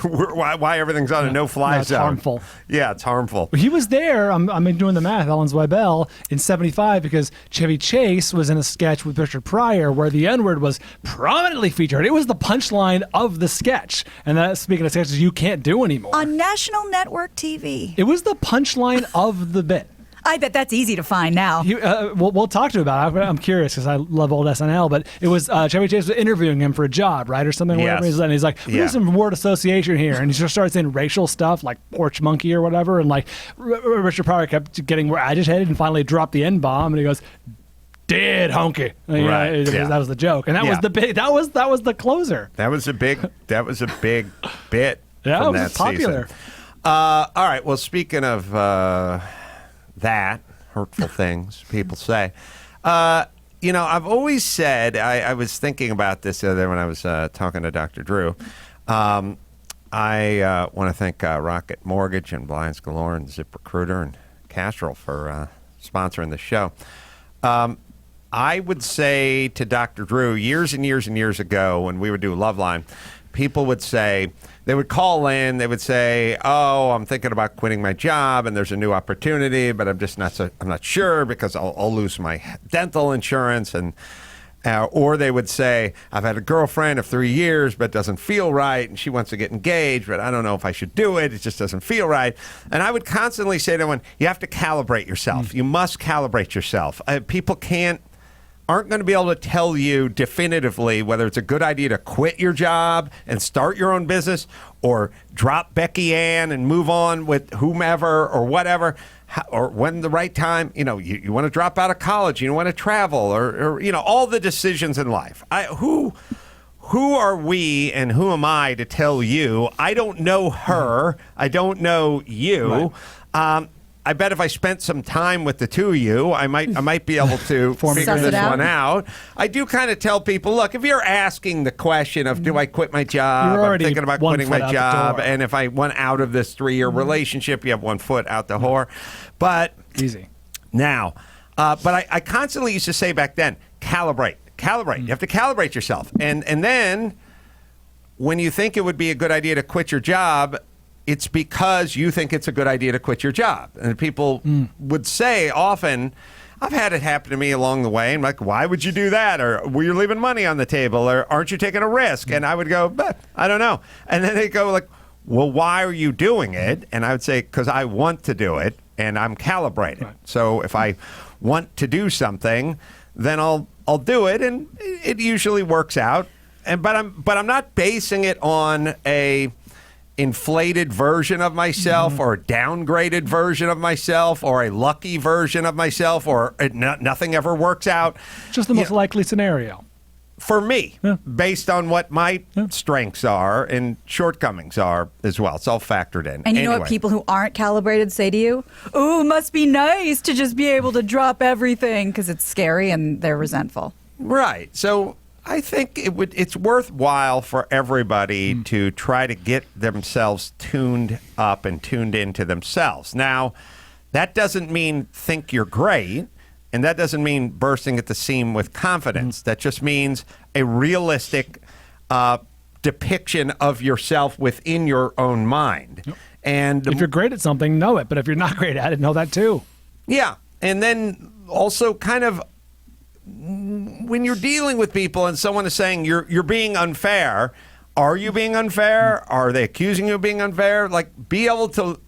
why everything's on a no-fly it's zone. harmful. Yeah, it's harmful. He was there, I'm doing the math, Alan Zweibel, in 75 because Chevy Chase was in a sketch with Richard Pryor where the N-word was prominently featured. It was the punchline of the sketch. And that, speaking of sketches you can't do anymore. On national network TV. It was the punchline of the bit. I bet that's easy to find now. We'll talk to him about it. I'm curious because I love old SNL, but it was Chevy Chase was interviewing him for a job, right, or something. Yes. Whatever. And he's like, we need some word association here, and he just started saying racial stuff like porch monkey or whatever, and like Richard Pryor kept getting more agitated and finally dropped the N-bomb, and he goes, "Dead honky." Right. That was the joke, and that was the big. That was the closer. That was a big bit. Yeah, from it was that popular. Season. All right. Well, speaking of that, hurtful things people say. I've always said, I was thinking about this the other day when I was talking to Dr. Drew. I want to thank Rocket Mortgage and Blinds Galore and ZipRecruiter and Castrol for sponsoring the show. I would say to Dr. Drew, years and years and years ago when we would do Loveline, people would say, they would call in, they would say, "Oh, I'm thinking about quitting my job and there's a new opportunity, but I'm not sure because I'll lose my dental insurance." And or they would say, "I've had a girlfriend of 3 years, but it doesn't feel right, and she wants to get engaged, but I don't know if I should do it. It just doesn't feel right." And I would constantly say to them, you have to calibrate yourself. You must calibrate yourself. People aren't going to be able to tell you definitively whether it's a good idea to quit your job and start your own business or drop Becky Ann and move on with whomever or whatever, or when the right time, you want to drop out of college, you want to travel or all the decisions in life. Who are we and who am I to tell you? I don't know her. I don't know you. Right. I bet if I spent some time with the two of you, I might be able to figure this one out. I do kind of tell people, look, if you're asking the question of do I quit my job, I'm thinking about quitting my job, and if I want out of this 3-year relationship, you have 1 foot out the whore. But easy. Now, but I constantly used to say back then, calibrate. You have to calibrate yourself. And then when you think it would be a good idea to quit your job, it's because you think it's a good idea to quit your job. And people would say often, I've had it happen to me along the way. I'm like, why would you do that? Or well, you're leaving money on the table, or aren't you taking a risk? And I would go, but I don't know. And then they go like, well, why are you doing it? And I would say, because I want to do it and I'm calibrated. Right. So if I want to do something, then I'll do it, and it usually works out. But I'm not basing it on a inflated version of myself or a downgraded version of myself or a lucky version of myself or nothing ever works out. Just the most likely scenario. For me, based on what my strengths are and shortcomings are as well. It's all factored in. And you know what people who aren't calibrated say to you? "Ooh, must be nice to just be able to drop everything," because it's scary and they're resentful. Right. So I think it's worthwhile for everybody to try to get themselves tuned up and tuned into themselves. Now, that doesn't mean think you're great, and that doesn't mean bursting at the seam with confidence. That just means a realistic depiction of yourself within your own mind. Yep. And if you're great at something, know it. But if you're not great at it, know that too. Yeah. And then also kind of when you're dealing with people and someone is saying you're being unfair, are you being unfair? Are they accusing you of being unfair? Like, be able to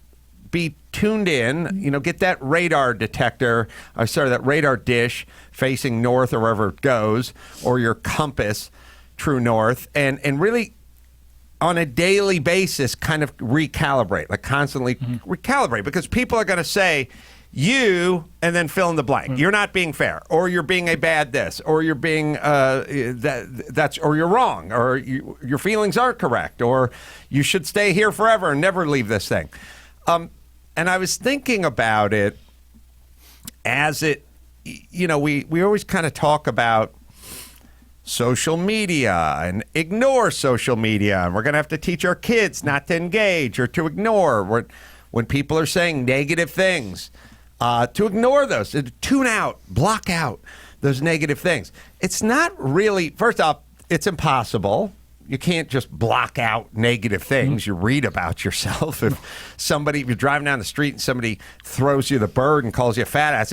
be tuned in, get that radar detector, that radar dish facing north or wherever it goes, or your compass, true north, and really on a daily basis kind of recalibrate, like constantly recalibrate, because people are going to say, you, and then fill in the blank. You're not being fair, or you're being a bad this, or you're being or you're wrong, or your feelings aren't correct, or you should stay here forever and never leave this thing. And I was thinking about it as we always kind of talk about social media and ignore social media, and we're going to have to teach our kids not to engage or to ignore when people are saying negative things. To ignore those, to tune out, block out those negative things. It's not really, first off, it's impossible. you can't just block out negative things. You read about yourself. If you're driving down the street and somebody throws you the bird and calls you a fat ass,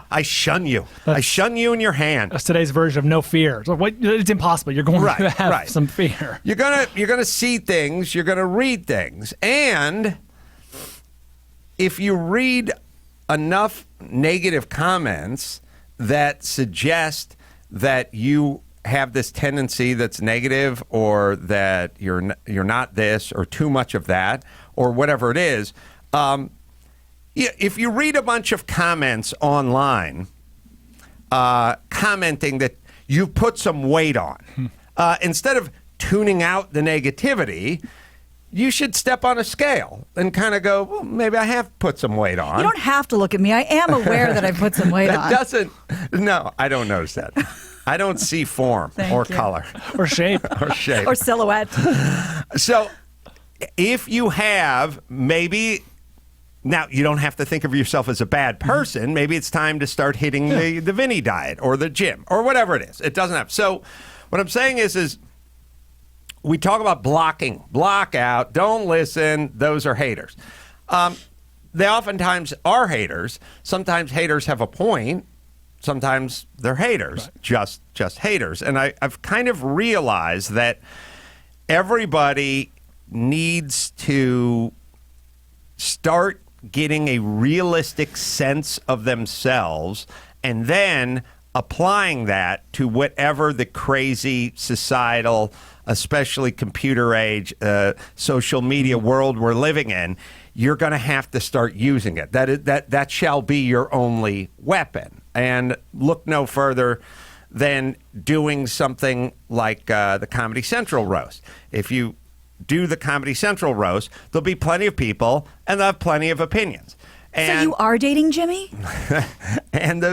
I shun you. I shun you in your hand. That's today's version of no fear. So it's impossible. You're going to have some fear. You're gonna see things. You're gonna read things, and if you read enough negative comments that suggest that you have this tendency that's negative, or that you're not this, or too much of that, or whatever it is, if you read a bunch of comments online commenting that you put some weight on, instead of tuning out the negativity, you should step on a scale and kind of go, well, maybe I have put some weight on. You don't have to look at me. I am aware that I put some weight on. No, I don't notice that. I don't see form or color. Or shape. Or silhouette. So if you have maybe, now you don't have to think of yourself as a bad person. Maybe it's time to start hitting the Vinny diet or the gym or whatever it is. It doesn't have. So what I'm saying is we talk about blocking, block out, don't listen. Those are haters. They oftentimes are haters. Sometimes haters have a point. Sometimes they're haters, just haters. And I've kind of realized that everybody needs to start getting a realistic sense of themselves and then applying that to whatever the crazy societal, especially computer age, social media world we're living in. You're going to have to start using it. That shall be your only weapon. And look no further than doing something like the Comedy Central roast. If you do the Comedy Central roast, there'll be plenty of people, and they'll have plenty of opinions. And, so you are dating Jimmy?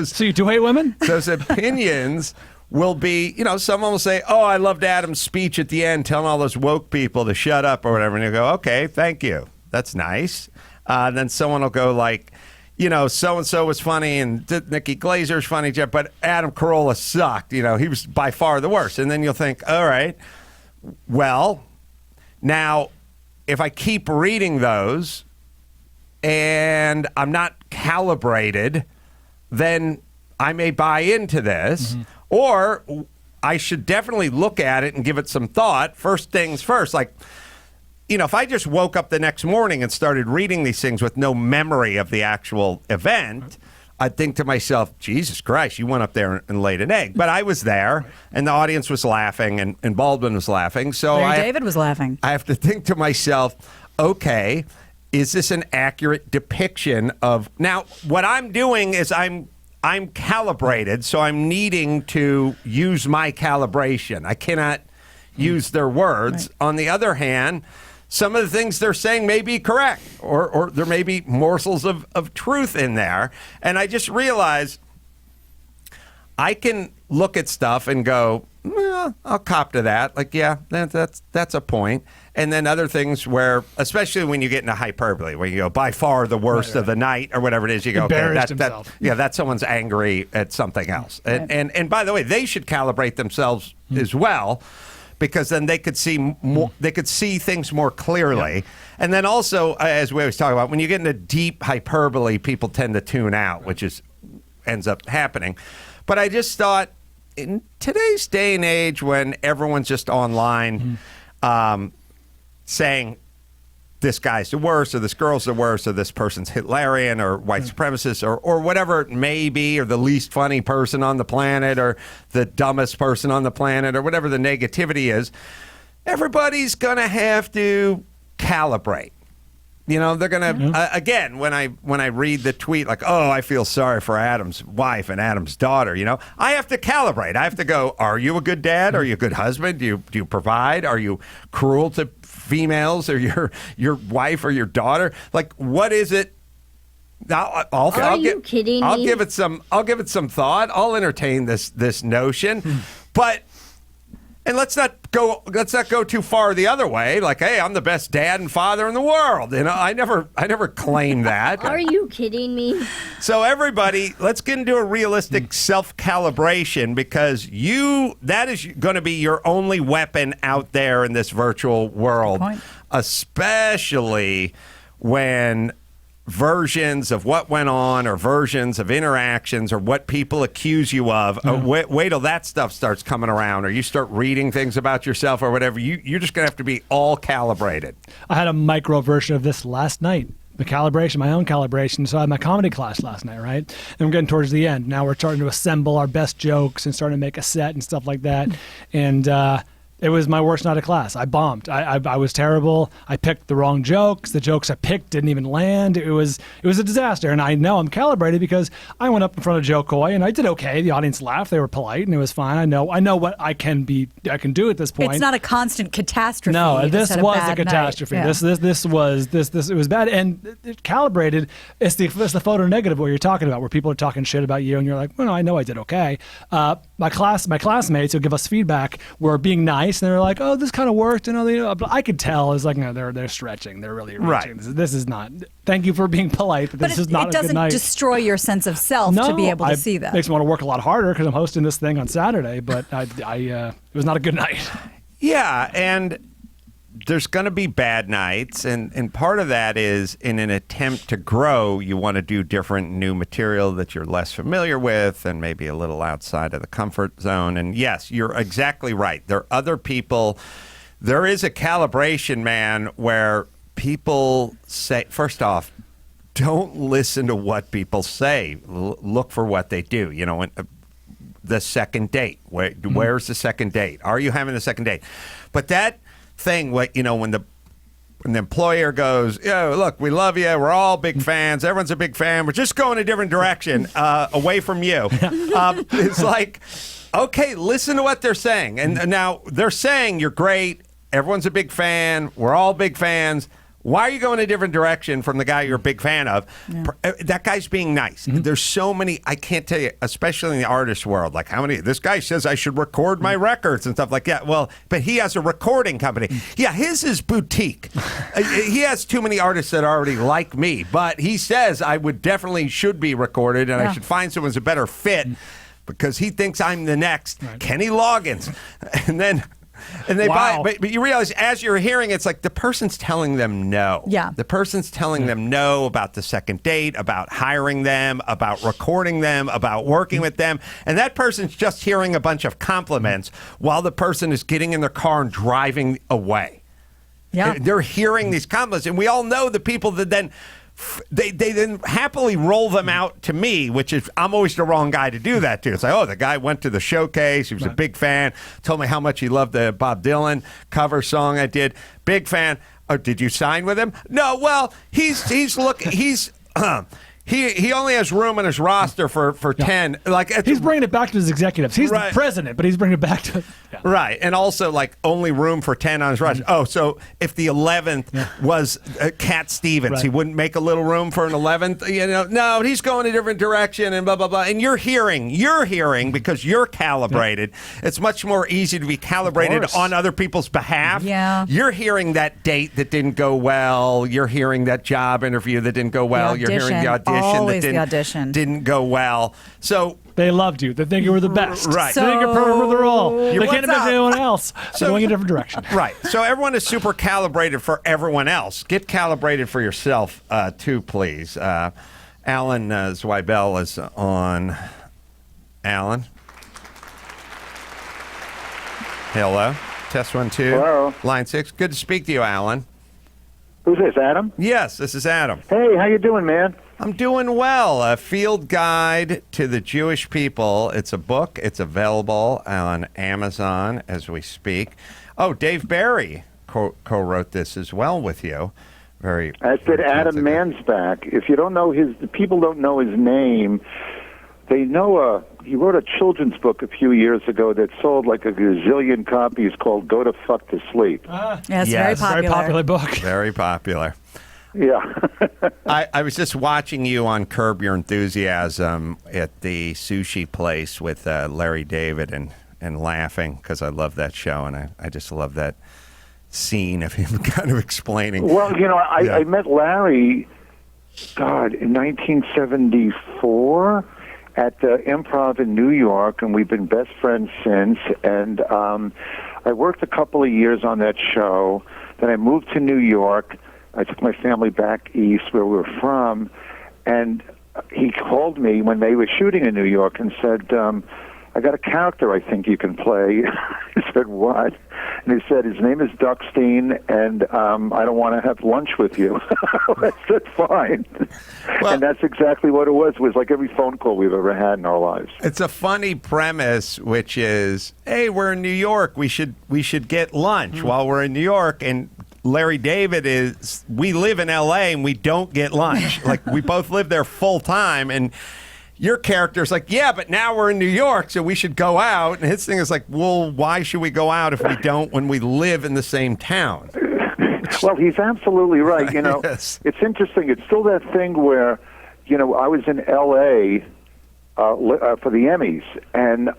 So you do hate women? Those opinions will be, someone will say, oh, I loved Adam's speech at the end telling all those woke people to shut up or whatever. And you go, okay, thank you. That's nice. Then someone will go like, so-and-so was funny and Nikki Glazer's funny, but Adam Carolla sucked. He was by far the worst. And then you'll think, all right, well, now if I keep reading those and I'm not calibrated, then I may buy into this. Mm-hmm. Or I should definitely look at it and give it some thought. First things first, like, if I just woke up the next morning and started reading these things with no memory of the actual event, I'd think to myself, Jesus Christ, you went up there and laid an egg. But I was there, and the audience was laughing, and Baldwin was laughing. So David was laughing. I have to think to myself, okay, is this an accurate depiction of... Now, what I'm doing is I'm calibrated, so I'm needing to use my calibration. I cannot use their words. Right. On the other hand, some of the things they're saying may be correct, or there may be morsels of truth in there. And I just realized I can look at stuff and go, I'll cop to that. Like, yeah, that's a point. And then other things where, especially when you get into hyperbole, where you go, by far the worst of the night, or whatever it is, you go, okay, that's someone's angry at something else. Right. And by the way, they should calibrate themselves as well, because then they could see more, they could see things more clearly. Yeah. And then also, as we always talk about, when you get into deep hyperbole, people tend to tune out, which ends up happening. But I just thought, in today's day and age, when everyone's just online saying this guy's the worst, or this girl's the worst, or this person's Hitlerian, or white supremacist, or whatever it may be, or the least funny person on the planet, or the dumbest person on the planet, or whatever the negativity is, everybody's going to have to calibrate. They're going to, again, when I read the tweet, like, oh, I feel sorry for Adam's wife and Adam's daughter, I have to calibrate. I have to go, are you a good dad? Are you a good husband? Do you provide? Are you cruel to females, or your wife or your daughter? Like, what is it? Are you kidding me? I'll give it some thought. I'll entertain this notion. But And let's not go too far the other way. Like, hey, I'm the best dad and father in the world. You know, I never claim that. Are you kidding me? So everybody, let's get into a realistic self-calibration, because that is going to be your only weapon out there in this virtual world, especially when versions of what went on or versions of interactions or what people accuse you of, wait till that stuff starts coming around, or you start reading things about yourself or whatever. You're just going to have to be all calibrated. I had a micro version of this last night. The calibration, my own calibration. So I had my comedy class last night, right? And we're getting towards the end. Now we're starting to assemble our best jokes and starting to make a set and stuff like that. And it was my worst night of class. I bombed. I was terrible. I picked the wrong jokes. The jokes I picked didn't even land. It was a disaster. And I know I'm calibrated because I went up in front of Joe Coy and I did okay. The audience laughed. They were polite and it was fine. I know what I can do at this point. It's not a constant catastrophe. No, this was a catastrophe. Yeah. This it was bad. And it calibrated. It's the photo negative what you're talking about, where people are talking shit about you and you're like, well, no, I know I did okay. My classmates who give us feedback were being nice. And they're like, oh, this kind of worked. But I could tell it's like, no, they're stretching. They're really reaching. Right. This is not. Thank you for being polite, but this is not a good night. It doesn't destroy your sense of self to be able to see that. It makes me want to work a lot harder because I'm hosting this thing on Saturday. But it was not a good night. Yeah, and there's going to be bad nights, and part of that is in an attempt to grow, you want to do different new material that you're less familiar with and maybe a little outside of the comfort zone. And yes, you're exactly right. There are other people. There is a calibration, man, where people say, first off, don't listen to what people say. Look for what they do. You know, the second date. Where's the second date? Are you having the second date? But that thing, you know, when the employer goes, yo, look, we love you, we're all big fans, everyone's a big fan, we're just going a different direction away from you. It's like, okay, listen to what they're saying. And now they're saying you're great, everyone's a big fan, we're all big fans. Why are you going a different direction from the guy you're a big fan of? Yeah. That guy's being nice. Mm-hmm. There's so many, I can't tell you, especially in the artist world, like how many, this guy says I should record my records and stuff like that. Well, but he has a recording company. Yeah, his is boutique. He has too many artists that already like me, but he says I should be recorded and I should find someone who's a better fit because he thinks I'm the next Kenny Loggins. And they buy it, but you realize as you're hearing, it's like the person's telling them no. Yeah. The person's telling them no about the second date, about hiring them, about recording them, about working with them. And that person's just hearing a bunch of compliments while the person is getting in their car and driving away. Yeah. They're hearing these compliments. And we all know the people that then they then happily roll them out to me, which is I'm always the wrong guy to do that to. It's like, oh, the guy went to the showcase. He was a big fan. Told me how much he loved the Bob Dylan cover song I did. Big fan. Oh, did you sign with him? No. Well, he's looking. He only has room on his roster for 10. Like he's bringing it back to his executives. He's the president, but he's bringing it back to right. And also like only room for 10 on his roster. Oh, so if the 11th was Cat Stevens, he wouldn't make a little room for an 11th. You know, no, he's going a different direction and blah blah blah. And you're hearing because you're calibrated. It's much more easy to be calibrated on other people's behalf. Yeah, you're hearing that date that didn't go well. You're hearing that job interview that didn't go well. You're hearing the audition. That didn't go well. So they loved you. They think you were the best. Right. So, they think you're perfect for the role. They can't imagine anyone else. So going a different direction. Right. So everyone is super calibrated for everyone else. Get calibrated for yourself too, please. Alan Zweibel is on. Alan. Hello. Test 1 2. Hello. Line 6. Good to speak to you, Alan. Who's this, Adam? Yes, this is Adam. Hey, how you doing, man? I'm doing well. A Field Guide to the Jewish People. It's a book. It's available on Amazon as we speak. Oh, Dave Barry co-wrote this as well with you. As did Adam Mansbach. If you don't know people don't know his name. They know he wrote a children's book a few years ago that sold like a gazillion copies called "Go to Fuck to Sleep." Yes, very popular. Very popular book. Very popular. Yeah. I was just watching you on Curb Your Enthusiasm at the sushi place with Larry David and and laughing because I love that show, and I just love that scene of him kind of explaining. Well, I met Larry, God, in 1974 at the Improv in New York, and we've been best friends since. And I worked a couple of years on that show. Then I moved to New York. I took my family back east where we were from, and he called me when they were shooting in New York and said, I got a character I think you can play. I said, what? And he said, his name is Duckstein, and I don't want to have lunch with you. I said, fine. Well, and that's exactly what it was. It was like every phone call we've ever had in our lives. It's a funny premise, which is, hey, we're in New York. We should get lunch while we're in New York. And Larry David is, we live in L.A. and we don't get lunch. Like, we both live there full time. And your character's like, yeah, but now we're in New York, so we should go out. And his thing is like, well, why should we go out if we don't when we live in the same town? Well, he's absolutely right. Yes. It's interesting. It's still that thing where, I was in L.A. For the Emmys, and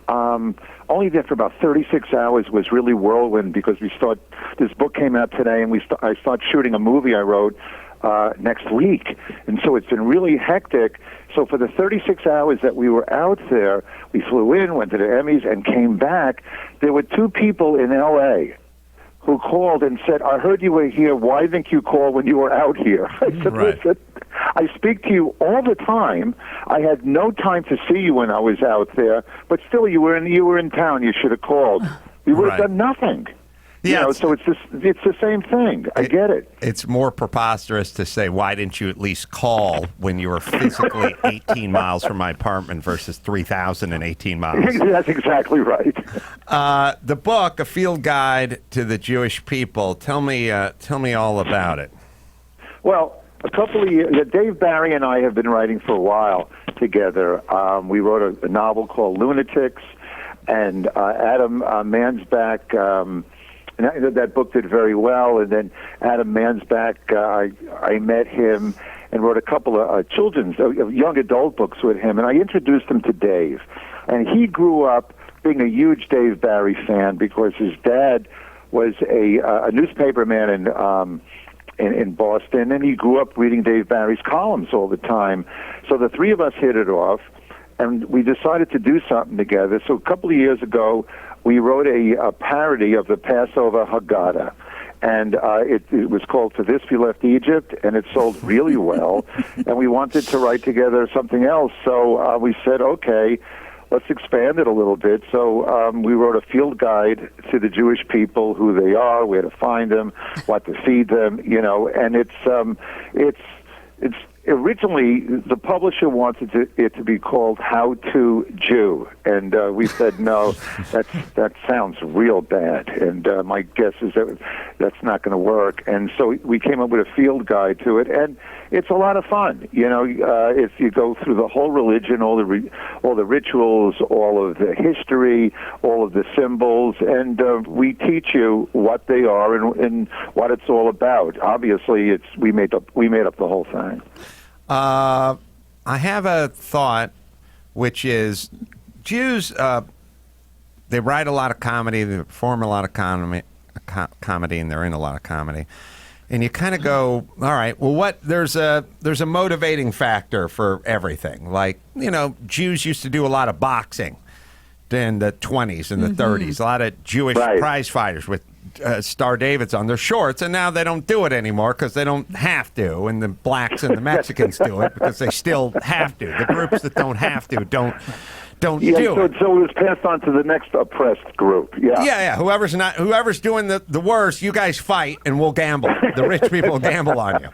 only there for about 36 hours was really whirlwind because this book came out today, and I start shooting a movie I wrote next week. And so it's been really hectic. So for the 36 hours that we were out there, we flew in, went to the Emmys, and came back. There were two people in L.A. who called and said, I heard you were here. Why didn't you call when you were out here? I said, listen, I speak to you all the time. I had no time to see you when I was out there, but still you were in town. You should have called. We would have done nothing. Yeah, so it's the same thing. I get it. It's more preposterous to say, why didn't you at least call when you were physically 18 miles from my apartment versus 3,018 miles? That's exactly right. The book, A Field Guide to the Jewish People. Tell me all about it. Well, a couple of years, Dave Barry and I have been writing for a while together. We wrote a novel called Lunatics, and Adam Mansbach. And that book did very well. And then Adam Mansbach, I met him and wrote a couple of children's, young adult books with him. And I introduced him to Dave. And he grew up being a huge Dave Barry fan because his dad was a newspaperman in Boston, and he grew up reading Dave Barry's columns all the time. So the three of us hit it off, and we decided to do something together. So a couple of years ago, we wrote a parody of the Passover Haggadah, and it was called To This We Left Egypt, and it sold really well, and we wanted to write together something else. So we said, okay, let's expand it a little bit. So we wrote a field guide to the Jewish people, who they are, where to find them, what to feed them, and it's originally, the publisher wanted it to be called How to Jew, and we said, no, that sounds real bad, and my guess is that that's not going to work. And so we came up with a field guide to it, and it's a lot of fun. If you go through the whole religion, all the rituals, all of the history, all of the symbols, and we teach you what they are and what it's all about. Obviously, we made up the whole thing. I have a thought, which is Jews, they write a lot of comedy, they perform a lot of comedy, and they're in a lot of comedy. And you kind of go, all right, well, there's a motivating factor for everything. Like, Jews used to do a lot of boxing in the 20s and the 30s, a lot of Jewish prize fighters with Star Davids on their shorts, and now they don't do it anymore because they don't have to, and the blacks and the Mexicans do it because they still have to. The groups that don't have to don't do it. So it was passed on to the next oppressed group. Yeah. Whoever's doing the worst, you guys fight, and we'll gamble. The rich people will gamble on you.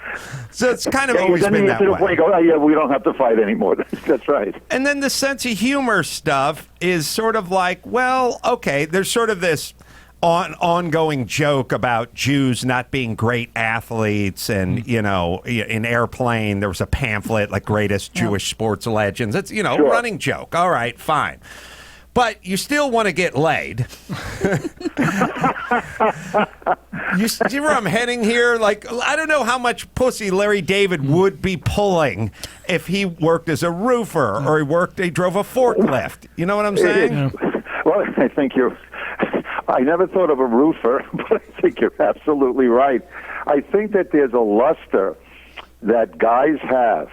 So it's kind of always been that way. Point, go, we don't have to fight anymore. That's right. And then the sense of humor stuff is sort of like, well, okay, there's sort of this ongoing joke about Jews not being great athletes, and in Airplane there was a pamphlet like greatest Jewish sports legends. It's running joke. All right, fine, but you still want to get laid. You see where I'm heading here? Like, I don't know how much pussy Larry David would be pulling if he worked as a roofer or he drove a forklift. You know what I'm saying? Well, I think you're. I never thought of a roofer, but I think you're absolutely right. I think that there's a luster that guys have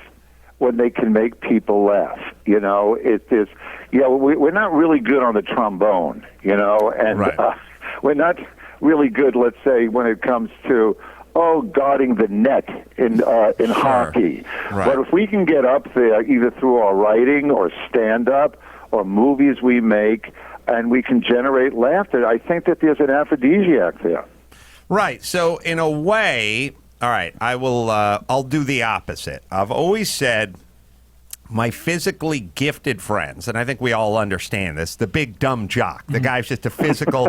when they can make people laugh. You know, it is. We're not really good on the trombone. You know, and right. We're not really good. Let's say when it comes to guarding the net in hockey. Right. But if we can get up there, either through our writing or stand-up or movies we make, and we can generate laughter, I think that there's an aphrodisiac there. Right. So in a way, all right, I'll do the opposite. I've always said my physically gifted friends, and I think we all understand this, the big dumb jock. The guy's just a physical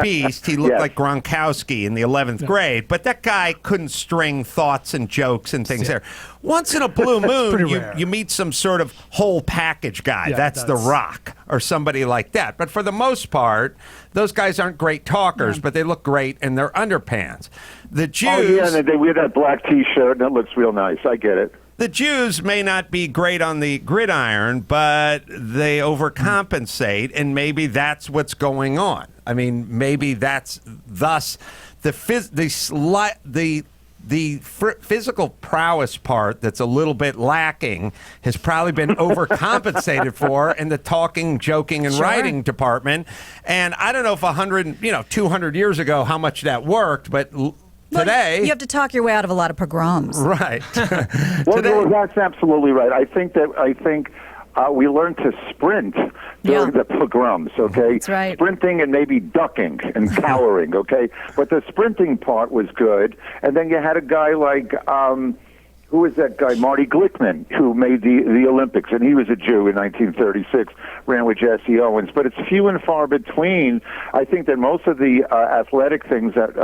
beast. He looked like Gronkowski in the 11th grade, but that guy couldn't string thoughts and jokes and things there. Once in a blue moon, you meet some sort of whole package guy. That's The Rock or somebody like that. But for the most part, those guys aren't great talkers, but they look great in their underpants. The Jews... Oh, yeah, and they wear that black T-shirt, and it looks real nice. I get it. The Jews may not be great on the gridiron, but they overcompensate, and maybe that's what's going on. I mean, maybe that's thus the physical prowess part that's a little bit lacking has probably been overcompensated for in the talking, joking, and writing department. And I don't know if 200 years ago how much that worked, but today, you have to talk your way out of a lot of pogroms. Right. Well, that's absolutely right. I think we learned to sprint during the pogroms, okay? That's right. Sprinting and maybe ducking and cowering, okay? But the sprinting part was good. And then you had a guy like, who was that guy? Marty Glickman, who made the Olympics, and he was a Jew in 1936, ran with Jesse Owens. But it's few and far between. I think that most of the athletic things that,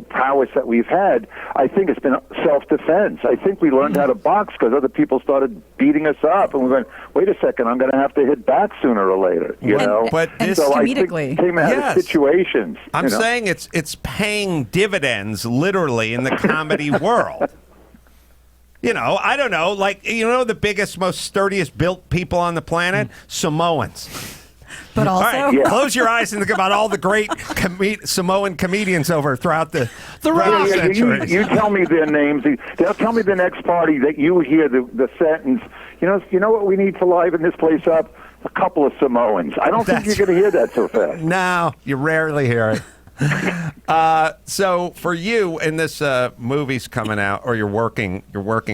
prowess that we've had, I think it's been self-defense. I think we learned how to box because other people started beating us up, and we went, wait a second, I'm going to have to hit back sooner or later, you know? But this, so comedically. I think came out of situations. I'm saying it's paying dividends literally in the comedy world. I don't know, the biggest, most sturdiest built people on the planet? Samoans. But also... All right, close your eyes and think about all the great Samoan comedians throughout the centuries. You tell me their names. They'll tell me the next party that you hear the sentence, you know what we need to liven this place up? A couple of Samoans. I don't think you're going to hear that so fast. No, you rarely hear it. So for you, and this movie's coming out, or you're working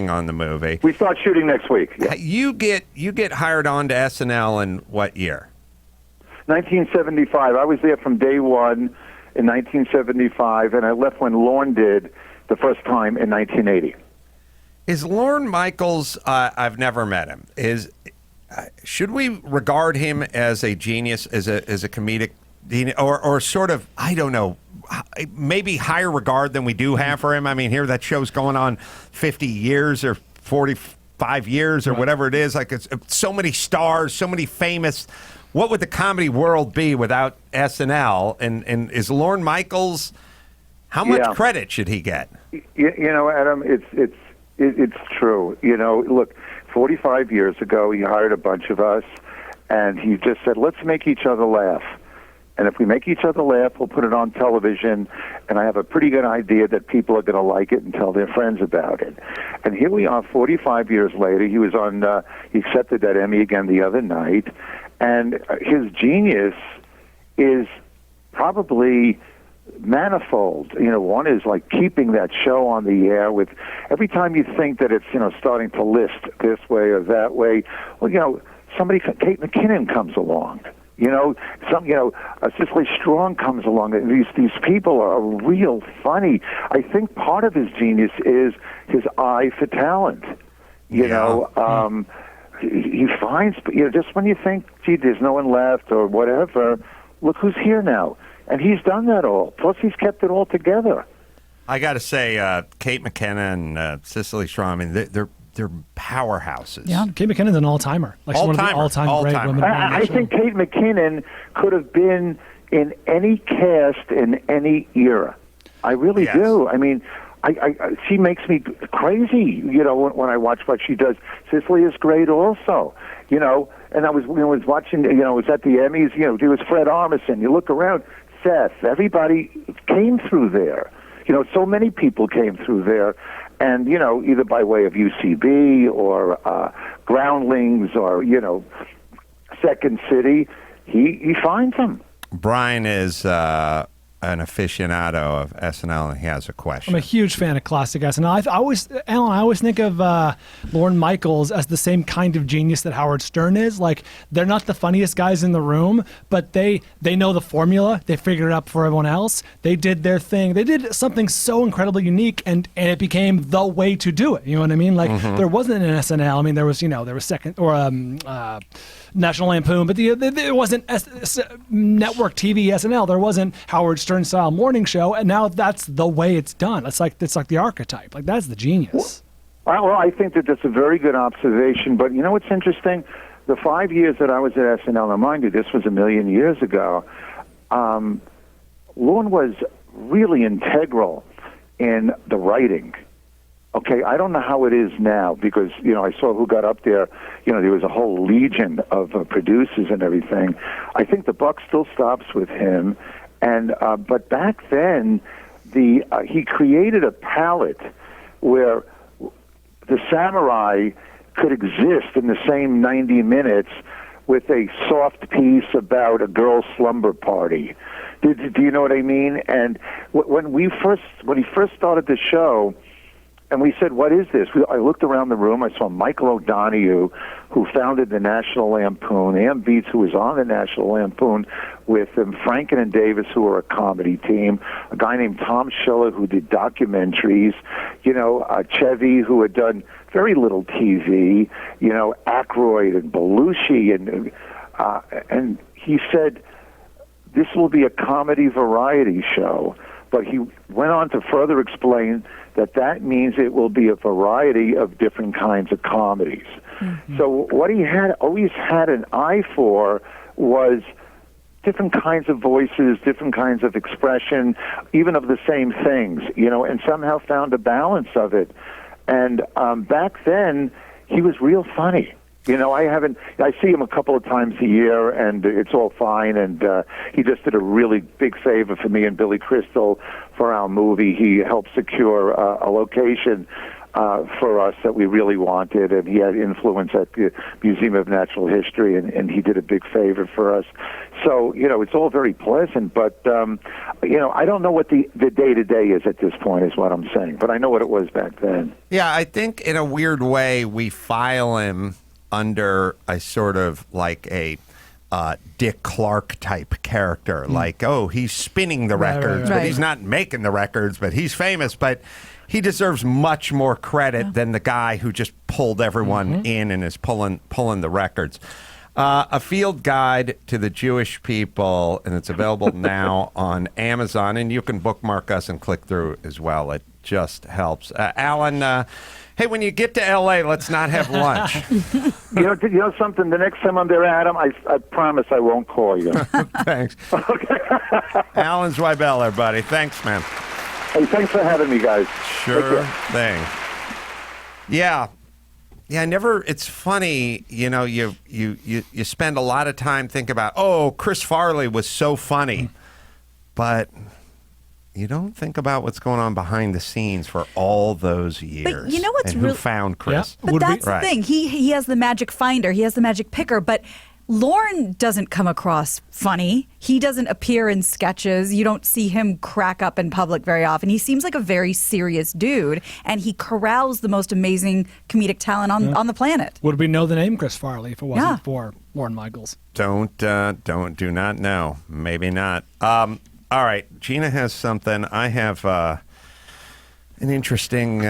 on the movie. We start shooting next week. Yeah. You get hired on to SNL in what year? 1975. I was there from day one in 1975, and I left when Lorne did the first time in 1980. Is Lorne Michaels? I've never met him. Should we regard him as a genius, as a comedic? Or sort of, I don't know, maybe higher regard than we do have for him. I mean, here that show's going on 50 years or 45 years or whatever it is. Like, it's so many stars, so many famous. What would the comedy world be without SNL? And is Lorne Michaels, how much credit should he get? Adam, it's true. Look, 45 years ago, he hired a bunch of us, and he just said, let's make each other laugh. And if we make each other laugh, we'll put it on television, and I have a pretty good idea that people are going to like it and tell their friends about it. And here we are 45 years later. He was he accepted that Emmy again the other night, and his genius is probably manifold. One is like keeping that show on the air with every time you think that it's, starting to list this way or that way, somebody, Kate McKinnon comes along. Cicely Strong comes along. These people are real funny. I think part of his genius is his eye for talent. He finds, just when you think, gee, there's no one left or whatever, look who's here now. And he's done that all. Plus, he's kept it all together. I got to say, Kate McKinnon and Cicely Strong, I mean, they're powerhouses. Yeah, Kate McKinnon's an all-timer. Like she's one of the all-time great women. I think Kate McKinnon could have been in any cast in any era. I really do. I mean, she makes me crazy, when I watch what she does. Cicely is great also, and I was watching, it was at the Emmys, there was Fred Armisen. You look around, Seth, everybody came through there. So many people came through there, and, either by way of UCB or Groundlings or, Second City, he finds them. Brian is an aficionado of SNL, and he has a question. I'm a huge fan of classic SNL. I always think of Lorne Michaels as the same kind of genius that Howard Stern is. Like, they're not the funniest guys in the room, but they know the formula. They figured it out for everyone else. They did their thing. They did something so incredibly unique, and it became the way to do it. You know what I mean? Like, there wasn't an SNL. I mean, there was second or National Lampoon, but there wasn't network TV SNL. There wasn't Howard Stern style morning show, and now that's the way it's done. It's like the archetype. Like, that's the genius. Well, I think that that's a very good observation. But you know what's interesting? The 5 years that I was at SNL, now mind you, this was a million years ago. Lorne was really integral in the writing. Okay, I don't know how it is now because, I saw who got up there. There was a whole legion of producers and everything. I think the buck still stops with him. And but back then, he created a palette where the samurai could exist in the same 90 minutes with a soft piece about a girl's slumber party. Do you know what I mean? And when he first started the show, and we said, what is this? I looked around the room. I saw Michael O'Donoghue, who founded the National Lampoon, Ann Beats, who was on the National Lampoon with them, Franken and Davis, who were a comedy team, a guy named Tom Schiller, who did documentaries, Chevy, who had done very little TV, Aykroyd and Belushi. And he said, this will be a comedy variety show. But he went on to further explain that means it will be a variety of different kinds of comedies. Mm-hmm. So what he always had an eye for was different kinds of voices, different kinds of expression, even of the same things, and somehow found a balance of it. And back then, he was real funny. I see him a couple of times a year, and it's all fine. And he just did a really big favor for me and Billy Crystal for our movie. He helped secure a location for us that we really wanted, and he had influence at the Museum of Natural History, and he did a big favor for us. So, it's all very pleasant, but, I don't know what the day-to-day is at this point is what I'm saying, but I know what it was back then. Yeah, I think in a weird way we file him under a sort of like a Dick Clark type character, like, he's spinning the records, but he's not making the records, but he's famous, but he deserves much more credit than the guy who just pulled everyone in and is pulling the records. A field guide to the Jewish people, and it's available now on Amazon, and you can bookmark us and click through as well. It just helps. Alan, hey, when you get to L.A., let's not have lunch. You know something? The next time I'm there, Adam, I promise I won't call you. Thanks. Okay. Alan Zweibel, everybody. Thanks, man. Hey, thanks for having me, guys. Sure thing. Yeah. Yeah, it's funny, you spend a lot of time thinking about, Chris Farley was so funny, but you don't think about what's going on behind the scenes for all those years. But you know what's and who found Chris? Yeah. But that's the thing. He has the magic finder. He has the magic picker. But Lorne doesn't come across funny. He doesn't appear in sketches. You don't see him crack up in public very often. He seems like a very serious dude, and he corrals the most amazing comedic talent on the planet. Would we know the name Chris Farley if it wasn't for Lorne Michaels? Do not know. Maybe not. All right, Gina has something. I have an interesting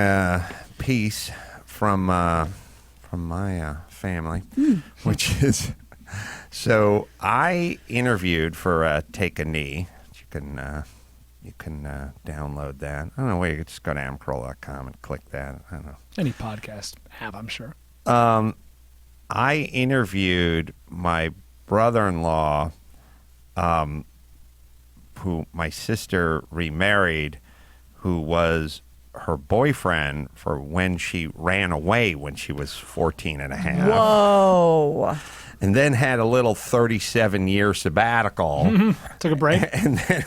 piece from my family, which is so I interviewed for Take a Knee. You can download that. I don't know. You could just go to amcroll.com and click that. I don't know. Any podcast app, I'm sure. I interviewed my brother-in-law, who my sister remarried, who was her boyfriend for when she ran away when she was 14 and a half. Whoa. And then had a little 37-year sabbatical. Took a break. And then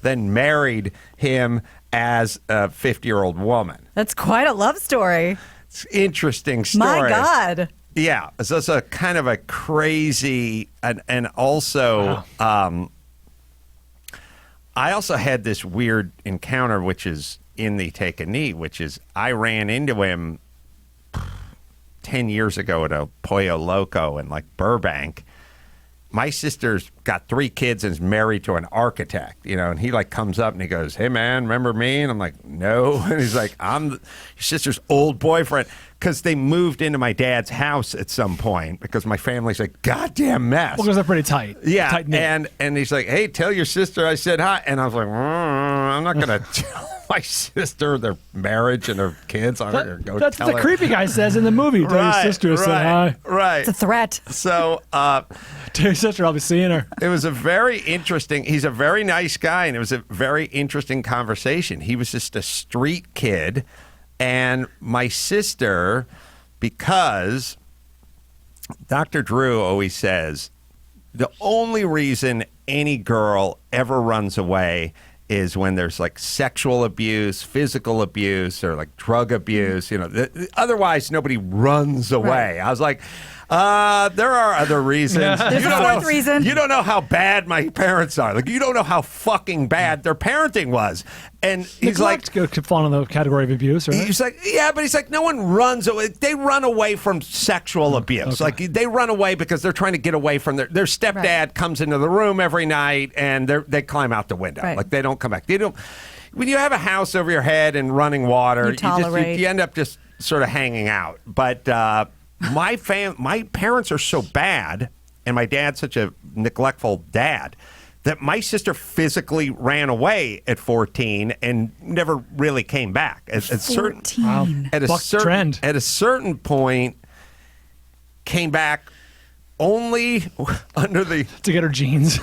then married him as a 50-year-old woman. That's quite a love story. It's an interesting story. My God. Yeah, so it's a kind of a crazy, and also, I also had this weird encounter, which is in the Take a Knee, which is I ran into him 10 years ago at a Pollo Loco in like Burbank. My sister's got 3 kids and is married to an architect, and he like comes up and he goes, "Hey man, remember me?" And I'm like, "No." And he's like, "I'm your sister's old boyfriend," because they moved into my dad's house at some point because my family's like goddamn mess. Well, because they're pretty tight. Yeah, Tight-knit. and he's like, "Hey, tell your sister I said hi." And I was like, I'm not gonna tell my sister their marriage and their kids. I'm not gonna go That's tell what the her. creepy guy says in the movie. Tell your sister I said hi. Right. It's a threat. So Tell your sister I'll be seeing her. it was a very interesting. He's a very nice guy, and it was a very interesting conversation. He was just a street kid, and my sister, because Dr. Drew always says the only reason any girl ever runs away is when there's like sexual abuse, physical abuse, or like drug abuse. Otherwise nobody runs away. Right. I was like, there are other reasons. There's a fourth reason. You don't know how bad my parents are. Like, you don't know how fucking bad their parenting was. And he's like, could fall in the category of abuse, right? he's like, yeah, but he's like, no one runs away. They run away from sexual abuse. Okay. Like, they run away because they're trying to get away from their stepdad Right. comes into the room every night and they climb out the window. Right. Like, they don't come back. They don't. When you have a house over your head and running water, You tolerate. you end up just sort of hanging out. But my parents are so bad, and my dad's such a neglectful dad, that my sister physically ran away at 14 and never really came back. At 14. Wow. At a Buck certain trend. at a certain point, came back only under the To get her jeans.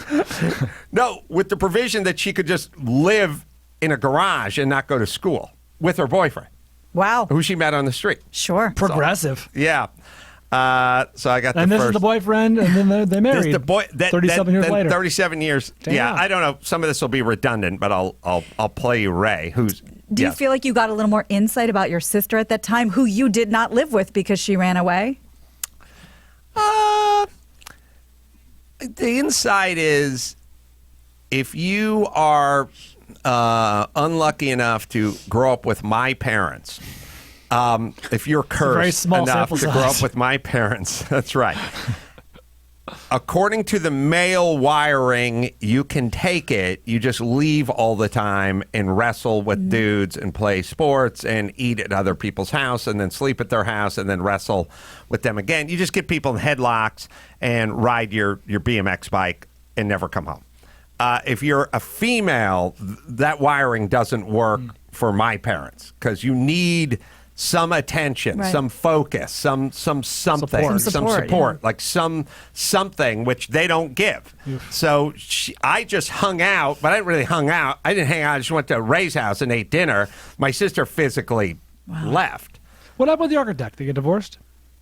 with the provision that she could just live in a garage and not go to school with her boyfriend, Wow. who she met on the street. Sure. Progressive. Yeah. So I got And the this first. is the boyfriend, and then they This married. is the boy. 37 years later. 37 years. Damn. Yeah, I don't know. Some of this will be redundant, but I'll play you Ray, who's. Do you feel like you got a little more insight about your sister at that time, who you did not live with because she ran away? The insight is, if you are unlucky enough to grow up with my parents, if you're very cursed small enough sample to grow size. up with my parents, that's right. According to the male wiring, you can take it. You just leave all the time and wrestle with dudes and play sports and eat at other people's house and then sleep at their house and then wrestle with them again. You just get people in headlocks and ride your BMX bike and never come home. If you're a female, that wiring doesn't work for my parents because you need some attention, Right. some focus, some something, Support. Some support, yeah. like something which they don't give. So I just hung out, but I didn't really hung out. I didn't hang out. I just went to Ray's house and ate dinner. My sister physically left. What happened with the architect? They get divorced?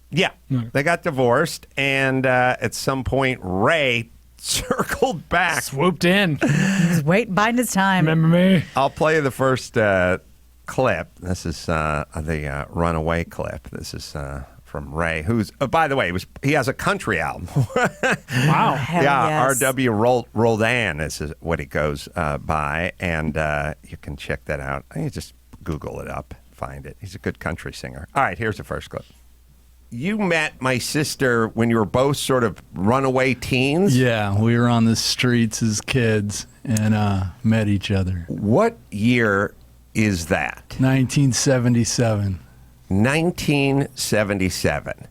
Yeah, they got divorced, and at some point, Ray circled back. Swooped in. He's biding his time. Remember me? I'll play you the first clip. This is the Runaway clip. This is from Ray, who's, by the way, he has a country album. Wow. Hell Yeah, yes. R.W. Roldan is what he goes by, and you can check that out. You just Google it up, find it. He's a good country singer. All right, here's the first clip. You met my sister when you were both sort of runaway teens? Yeah, we were on the streets as kids and met each other. What year is that? 1977. 1977.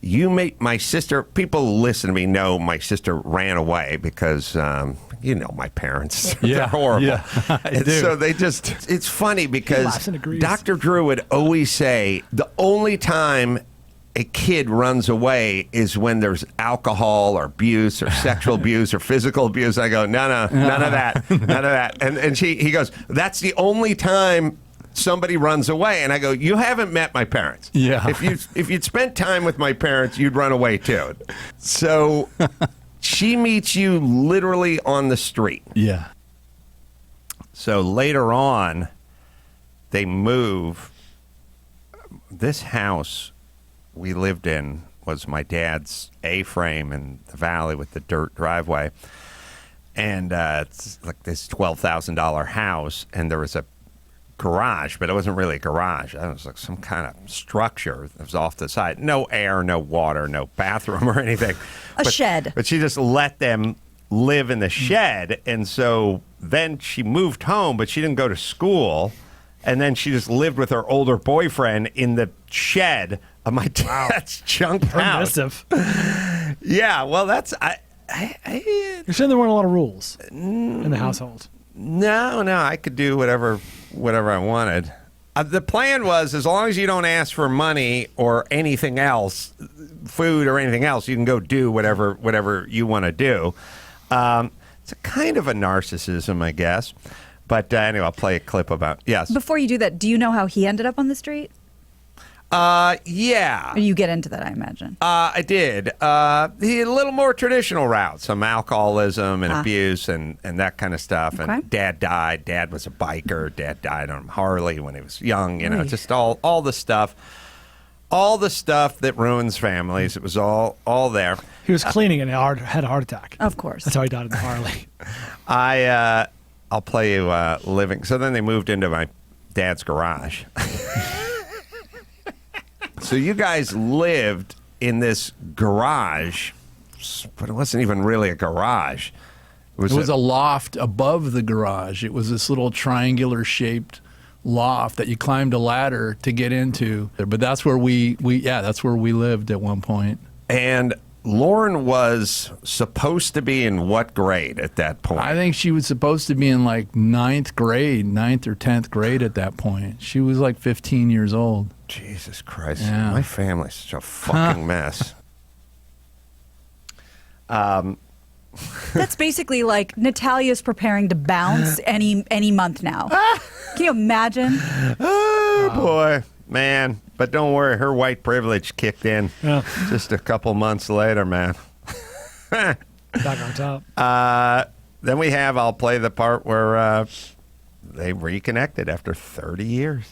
You meet my sister. People who listen to me know my sister ran away because, my parents. They're Yeah, horrible. yeah, I And do. so they just, it's funny because laughs and agrees. Dr. Drew would always say the only time a kid runs away is when there's alcohol or abuse or sexual abuse or physical abuse. I go, no, none of that, none of that. And he goes, that's the only time somebody runs away. And I go, you haven't met my parents. Yeah. If you'd spent time with my parents, you'd run away too. So she meets you literally on the street. Yeah. So later on, they move. This house we lived in was my dad's A-frame in the valley with the dirt driveway. And it's like this $12,000 house, and there was a garage, but it wasn't really a garage. It was like some kind of structure that was off the side. No air, no water, no bathroom or anything. A shed. But she just let them live in the shed, and so then she moved home, but she didn't go to school, and then she just lived with her older boyfriend in the shed of my dad's junk house. Permissive. Yeah, well, that's You're saying there weren't a lot of rules in the household. no, I could do whatever I wanted. The plan was, as long as you don't ask for money or anything else, food or anything else, you can go do whatever you want to do. It's a kind of a narcissism, I guess. But anyway, I'll play a clip about, yes. Before you do that, do you know how he ended up on the street? Yeah. Or you get into that, I imagine. I did. He had a little more traditional route, some alcoholism and abuse and that kind of stuff. Okay. And Dad died. Dad was a biker. Dad died on Harley when he was young. You know, just all the stuff. All the stuff that ruins families. It was all there. He was cleaning and had a heart attack. Of course. That's how he died in the Harley. I'll play you living. So then they moved into my dad's garage. So you guys lived in this garage, but it wasn't even really a garage. It was a loft above the garage. It was this little triangular shaped loft that you climbed a ladder to get into. But that's where that's where we lived at one point. And Lorne was supposed to be in what grade at that point? I think she was supposed to be in like ninth or 10th grade at that point. She was like 15 years old. Jesus Christ. Yeah. My family's such a fucking mess. That's basically like Natalia's preparing to bounce any month now. Can you imagine? Oh, boy. Man. But don't worry, her white privilege kicked in just a couple months later, man. Back on top. Then I'll play the part where they reconnected after 30 years.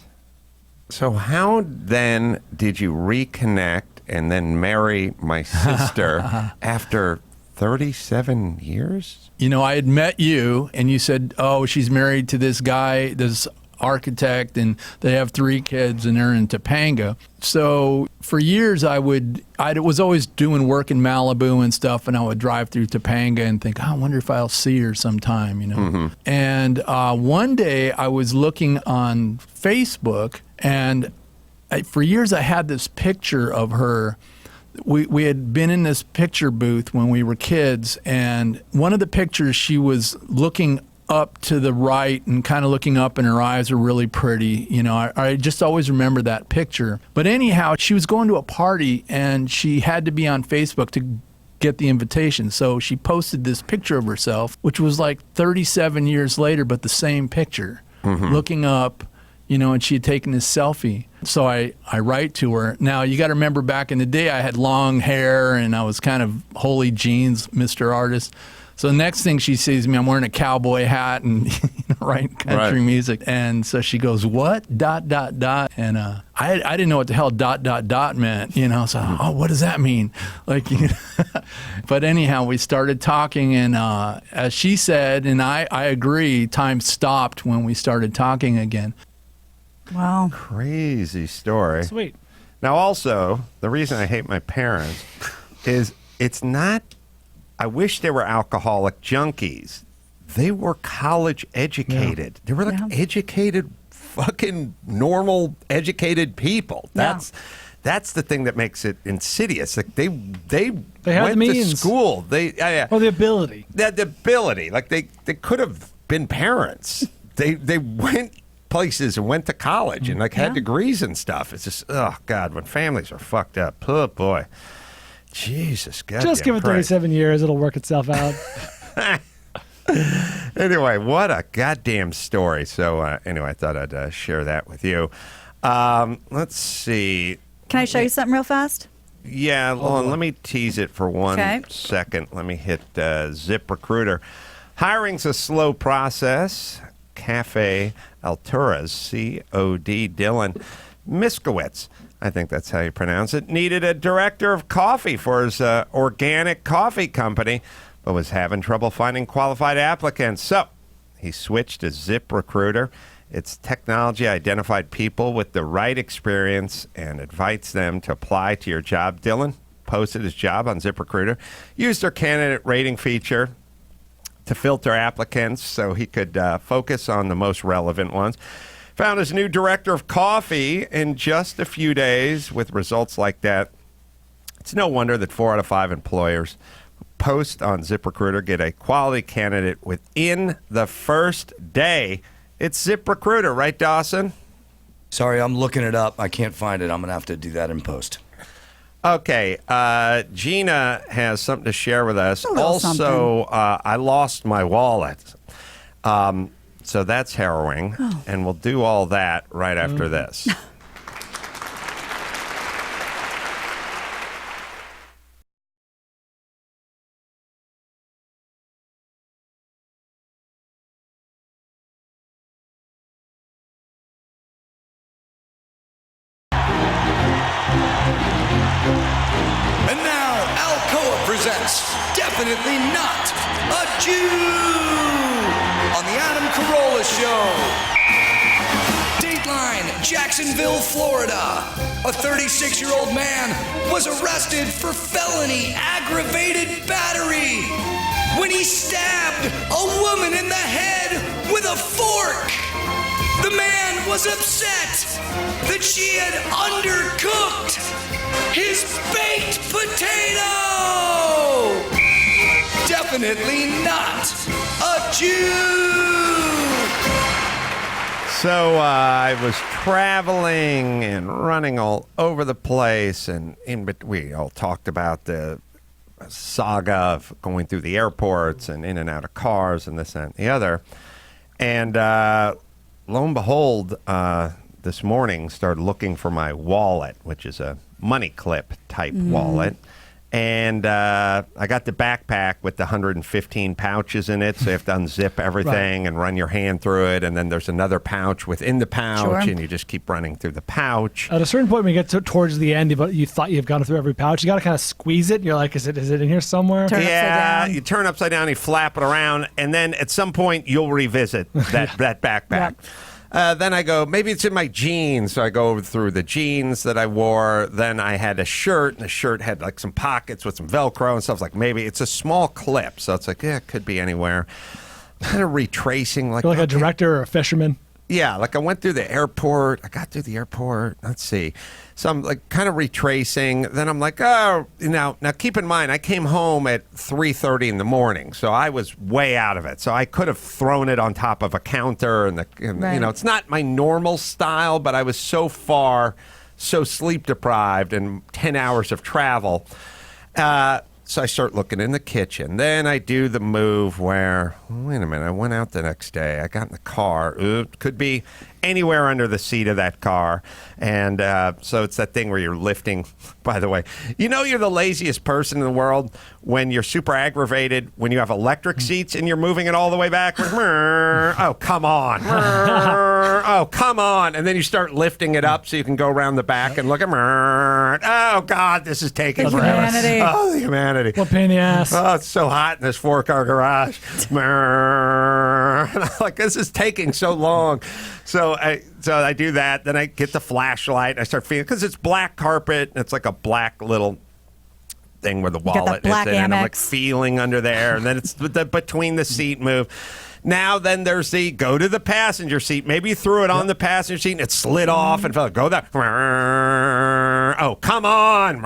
So how then did you reconnect and then marry my sister after 37 years? You know, I had met you, and you said, oh, she's married to this guy, this architect, and they have 3 kids, and they're in Topanga. So for years, I was always doing work in Malibu and stuff, and I would drive through Topanga and think, I wonder if I'll see her sometime, you know. Mm-hmm. And one day, I was looking on Facebook, and for years, I had this picture of her. We had been in this picture booth when we were kids, and one of the pictures, she was looking up to the right and kind of looking up, and her eyes are really pretty. You know, I just always remember that picture. But anyhow, she was going to a party, and she had to be on Facebook to get the invitation. So she posted this picture of herself, which was like 37 years later, but the same picture, looking up, you know, and she had taken this selfie. So I write to her. Now, you got to remember back in the day, I had long hair, and I was kind of holy jeans, Mr. Artist. So the next thing she sees me, I'm wearing a cowboy hat and writing country music. And so she goes, what? ... And I didn't know what the hell ... meant, you know. So, oh, what does that mean? Like, you know. But anyhow, we started talking, and as she said, and I agree, time stopped when we started talking again. Wow. Crazy story. Sweet. Now, also, the reason I hate my parents is it's not, I wish they were alcoholic junkies. They were college educated. Yeah. They were like educated, fucking normal, educated people. That's the thing that makes it insidious. Like they went to school. Well, the ability. The ability. Like they could have been parents. They went places and went to college and like had degrees and stuff. It's just, oh God, when families are fucked up, oh boy, Jesus, God. Just give it 37 years; it'll work itself out. Anyway, what a goddamn story. So anyway, I thought I'd share that with you. Let's see. Can I show you something real fast? Yeah, let me tease it for 1 second. Let me hit ZipRecruiter. Hiring's a slow process. Cafe Altura's COD Dylan Miskowitz, I think that's how you pronounce it, needed a director of coffee for his organic coffee company, but was having trouble finding qualified applicants. So he switched to ZipRecruiter. Its technology identified people with the right experience and invites them to apply to your job. Dylan posted his job on ZipRecruiter, used their candidate rating feature to filter applicants so he could focus on the most relevant ones. Found his new director of coffee in just a few days. With results like that, it's no wonder that 4 out of 5 employers who post on ZipRecruiter get a quality candidate within the first day. It's ZipRecruiter, right, Dawson? Sorry, I'm looking it up. I can't find it. I'm going to have to do that in post. Okay, Gina has something to share with us. Also, I lost my wallet. So that's harrowing, and we'll do all that right after this. And now, Alcoa presents Definitely Not a Jew on the Adam Carolla Show. Dateline, Jacksonville, Florida. A 36-year-old man was arrested for felony aggravated battery when he stabbed a woman in the head with a fork. The man was upset that she had undercooked his baked potato! Definitely not a Jew! So I was traveling and running all over the place, and we all talked about the saga of going through the airports and in and out of cars and this, that, and the other. And lo and behold, this morning started looking for my wallet, which is a money clip type wallet. And I got the backpack with the 115 pouches in it, so you have to unzip everything and run your hand through it, and then there's another pouch within the pouch, and you just keep running through the pouch. At a certain point, when you get towards the end, but you thought you've gone through every pouch, you got to kind of squeeze it, and you're like, is it in here somewhere? You turn upside down, you flap it around, and then at some point, you'll revisit that backpack. Yep. Then I go, maybe it's in my jeans. So I go through the jeans that I wore. Then I had a shirt, and the shirt had like some pockets with some Velcro and stuff. Like maybe it's a small clip. So it's like, yeah, it could be anywhere. Kind of retracing. You're like a director or a fisherman. Yeah, like I went through the airport. I got through the airport. Let's see. So I'm like kind of retracing. Then I'm like, oh, now keep in mind, I came home at 3:30 in the morning, so I was way out of it. So I could have thrown it on top of a counter, and you know, it's not my normal style, but I was so sleep deprived, and 10 hours of travel. So I start looking in the kitchen. Then I do the move where, wait a minute, I went out the next day. I got in the car. Could be anywhere under the seat of that car. And so it's that thing where you're lifting. By the way, you know you're the laziest person in the world when you're super aggravated, when you have electric seats and you're moving it all the way back. Oh, come on. Oh, come on. And then you start lifting it up so you can go around the back and look at, oh, God, this is taking forever. Oh, the humanity. What pain in the ass. Oh, it's so hot in this 4-car garage. Like, this is taking so long. So I do that. Then I get the flashlight. And I start feeling, because it's black carpet. And it's like a black little thing where the wallet is in. And I'm like feeling under there. And then it's the between the seat move. Now then there's the go to the passenger seat. Maybe you threw it on the passenger seat and it slid off and fell. Go there. Oh, come on.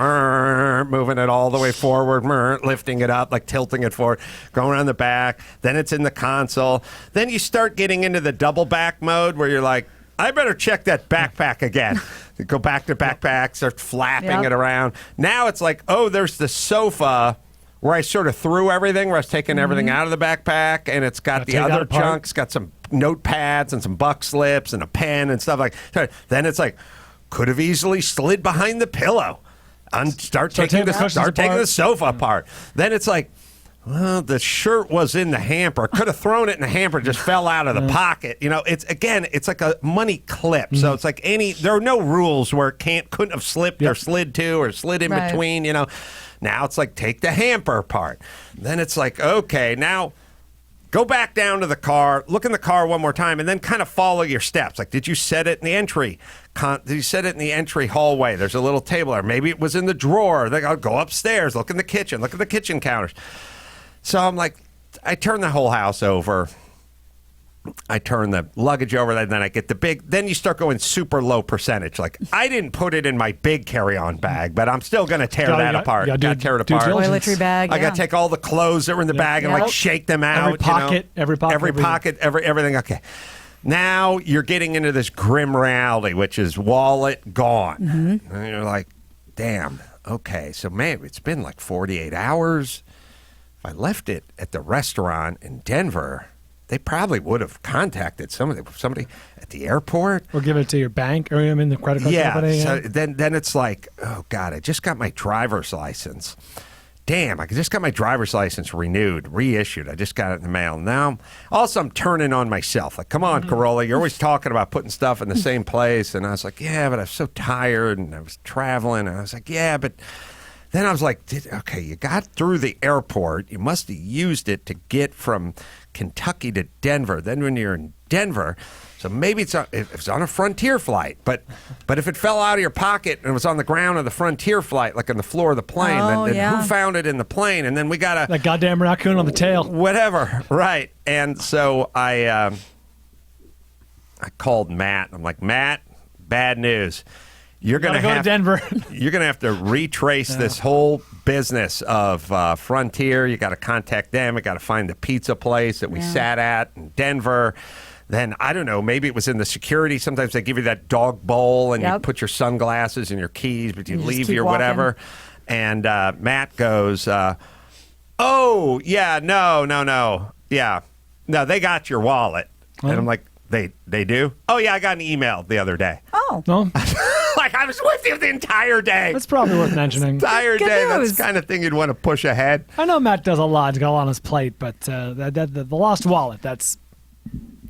Moving it all the way forward. Lifting it up, like tilting it forward. Going around the back. Then it's in the console. Then you start getting into the double back mode where you're like, I better check that backpack again. Go back to backpack, start flapping it around. Now it's like, oh, there's the sofa where I sort of threw everything, where I was taking everything out of the backpack, and it's got the other junk. It's got some notepads and some buck slips and a pen and stuff like that. Then it's like, could have easily slid behind the pillow and start taking the sofa apart. Then it's like, well, the shirt was in the hamper. Could have thrown it in the hamper, just fell out of the pocket. You know, it's like a money clip. So it's like there are no rules where it couldn't have slipped or slid to or slid in between, you know. Now it's like, take the hamper apart. Then it's like, okay, now go back down to the car, look in the car one more time, and then kind of follow your steps. Like, did you set it in the entry? Did you set it in the entry hallway? There's a little table there. Maybe it was in the drawer. Then I'll go upstairs, look in the kitchen, look at the kitchen counters. So I'm like, I turn the whole house over. I turn the luggage over, and then I get the big. Then you start going super low percentage. Like, I didn't put it in my big carry-on bag, but I'm still going to tear that apart. Got to tear it apart. Toiletry bag. I got to take all the clothes that were in the bag and like shake them out. Every pocket, everything. Okay. Now you're getting into this grim reality, which is wallet gone. Mm-hmm. And you're like, damn. Okay, so maybe it's been like 48 hours. If I left it at the restaurant in Denver, they probably would have contacted somebody at the airport. Or give it to your bank or in the credit card company. So then it's like, oh, God, I just got my driver's license. Damn, I just got my driver's license reissued. I just got it in the mail. Now, also, I'm turning on myself. Like, come on, Corolla, you're always talking about putting stuff in the same place. And I was like, yeah, but I was so tired, and I was traveling. And I was like, yeah, but... Then I was like, okay, you got through the airport. You must have used it to get from Kentucky to Denver. Then when you're in Denver, so maybe it's on a Frontier flight. But if it fell out of your pocket and it was on the ground of the Frontier flight, like on the floor of the plane, then who found it in the plane? And then we got that goddamn raccoon on the tail. Whatever, right. And so I called Matt. I'm like, Matt, bad news. You're going to go to Denver. You're going to have to retrace this whole business of Frontier. You got to contact them. You got to find the pizza place that we sat at in Denver. Then, I don't know, maybe it was in the security. Sometimes they give you that dog bowl and you put your sunglasses and your keys, but you leave your whatever. And Matt goes, oh, yeah, no. Yeah. No, they got your wallet. And I'm like, they do? Oh, yeah, I got an email the other day. Oh. No. Like, I was with you the entire day. That's probably worth mentioning. Entire day. That's the kind of thing you'd want to push ahead. I know Matt does a lot. He's got a lot on his plate, but the lost wallet, that's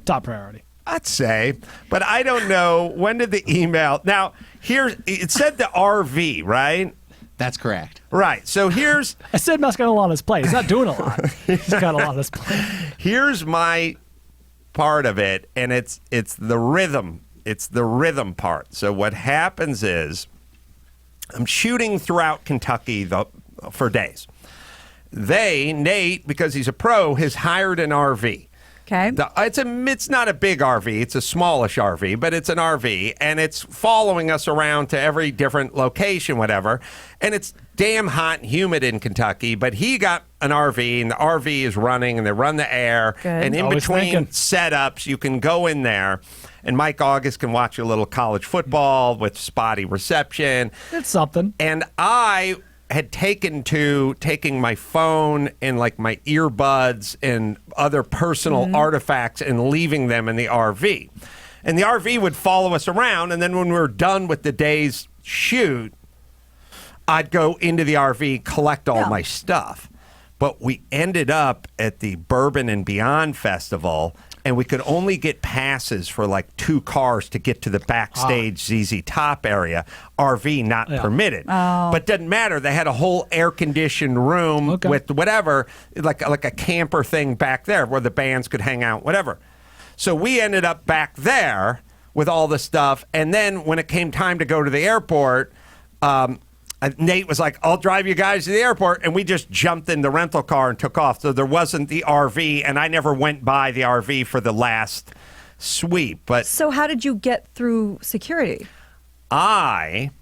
top priority. I'd say. But I don't know. When did the email... Now, it said the RV, right? That's correct. Right. So here's... I said Matt's got a lot on his plate. He's not doing a lot. He's got a lot on his plate. Here's my part of it, and it's the rhythm. It's the rhythm part. So what happens is I'm shooting throughout Kentucky for days. Nate, because he's a pro, has hired an RV. Okay. It's not a big RV. It's a smallish RV, but it's an RV, and it's following us around to every different location, whatever. And it's damn hot and humid in Kentucky, but he got an RV, and the RV is running, and they run the air. Good. And in Always between thinking. setups, you can go in there, and Mike August can watch a little college football with spotty reception. It's something. And I had taking my phone and like my earbuds and other personal artifacts and leaving them in the RV. And the RV would follow us around, and then when we were done with the day's shoot, I'd go into the RV, collect all my stuff. But we ended up at the Bourbon and Beyond Festival, and we could only get passes for like 2 cars to get to the backstage ZZ Top area. RV not permitted. Oh. But doesn't matter. They had a whole air-conditioned room with whatever, like a camper thing back there where the bands could hang out, whatever. So we ended up back there with all the stuff. And then when it came time to go to the airport, Nate was like, I'll drive you guys to the airport. And we just jumped in the rental car and took off. So there wasn't the RV, and I never went by the RV for the last sweep. But So how did you get through security? I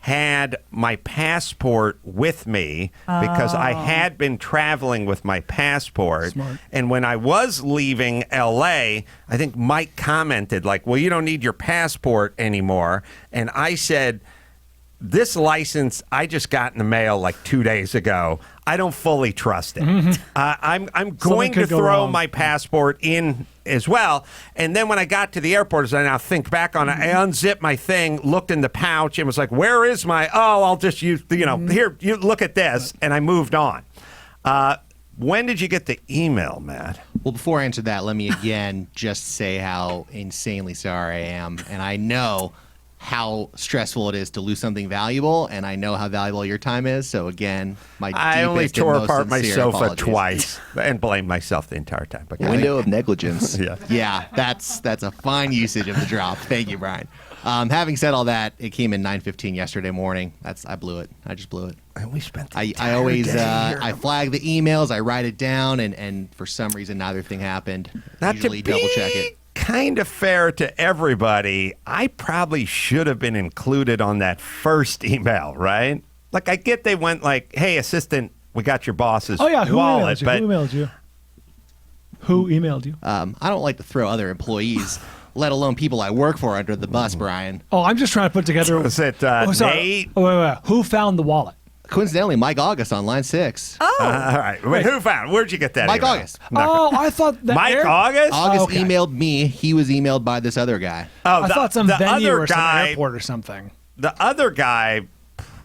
had my passport with me because I had been traveling with my passport. Smart. And when I was leaving LA, I think Mike commented like, well, you don't need your passport anymore. And I said, this license I just got in the mail like 2 days ago. I don't fully trust it. I'm going to could go throw wrong. my passport in as well. And then when I got to the airport, as I now think back on it, I unzipped my thing, looked in the pouch, and was like, where is my, I'll just use, here, you look at this. And I moved on. When did you get the email, Matt? Well, before I answer that, let me again just say how insanely sorry I am. And I know how stressful it is to lose something valuable, and I know how valuable your time is. So again, I only deepest and tore most apart my sincere sofa apologies. twice and blamed myself the entire time. But Window of negligence. Yeah. Yeah, that's a fine usage of the drop. Thank you, Brian. Having said all that, it came in 9:15 yesterday morning. I blew it. I just blew it. we spent the I entire always day here. I flag the emails, I write it down, and for some reason neither thing happened. Not Usually to be double check it. kind of fair to everybody, I probably should have been included on that first email, right? Like, I get they went like, hey, assistant, we got your boss's Oh yeah, who wallet. emailed you? Who emailed you? I don't like to throw other employees, let alone people I work for, under the bus, Brian. Oh, I'm just trying to put together. Was it sorry. Nate? Oh, wait. Who found the wallet? Coincidentally, Mike August on line 6. Oh, All right. Wait, who found? Where'd you get that Mike email? August. Oh, I thought that Mike August? August okay. emailed me. He was emailed by this other guy. Oh, I thought some the venue other or some guy, airport or something. The other guy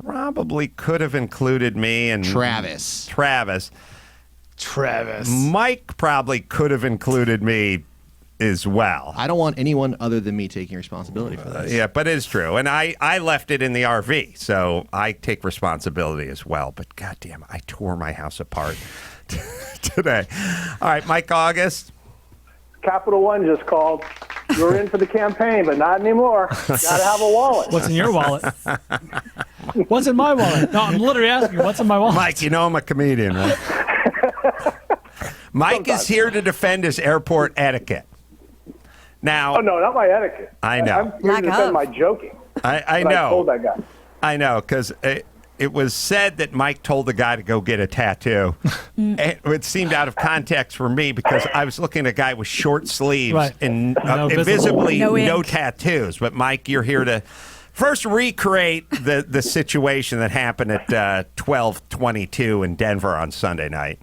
probably could have included me and Travis. Travis. Travis. Mike probably could have included me as well. I don't want anyone other than me taking responsibility for this. Yeah, but it's true. And I left it in the RV, so I take responsibility as well. But goddamn, I tore my house apart today. All right, Mike August. Capital One just called. You're in for the campaign, but not anymore. Got to have a wallet. What's in your wallet? What's in my wallet? No, I'm literally asking, what's in my wallet? Mike, you know I'm a comedian, right? Mike is here to defend his airport etiquette. Now, Oh, no, not my etiquette. I know. I'm here Lack to defend of. my joking. I But know. I told that guy. I know, because it was said that Mike told the guy to go get a tattoo. It seemed out of context for me because I was looking at a guy with short sleeves Right. and No visible. visibly No no ink. tattoos. But Mike, you're here to first recreate the situation that happened at 12:22 in Denver on Sunday night.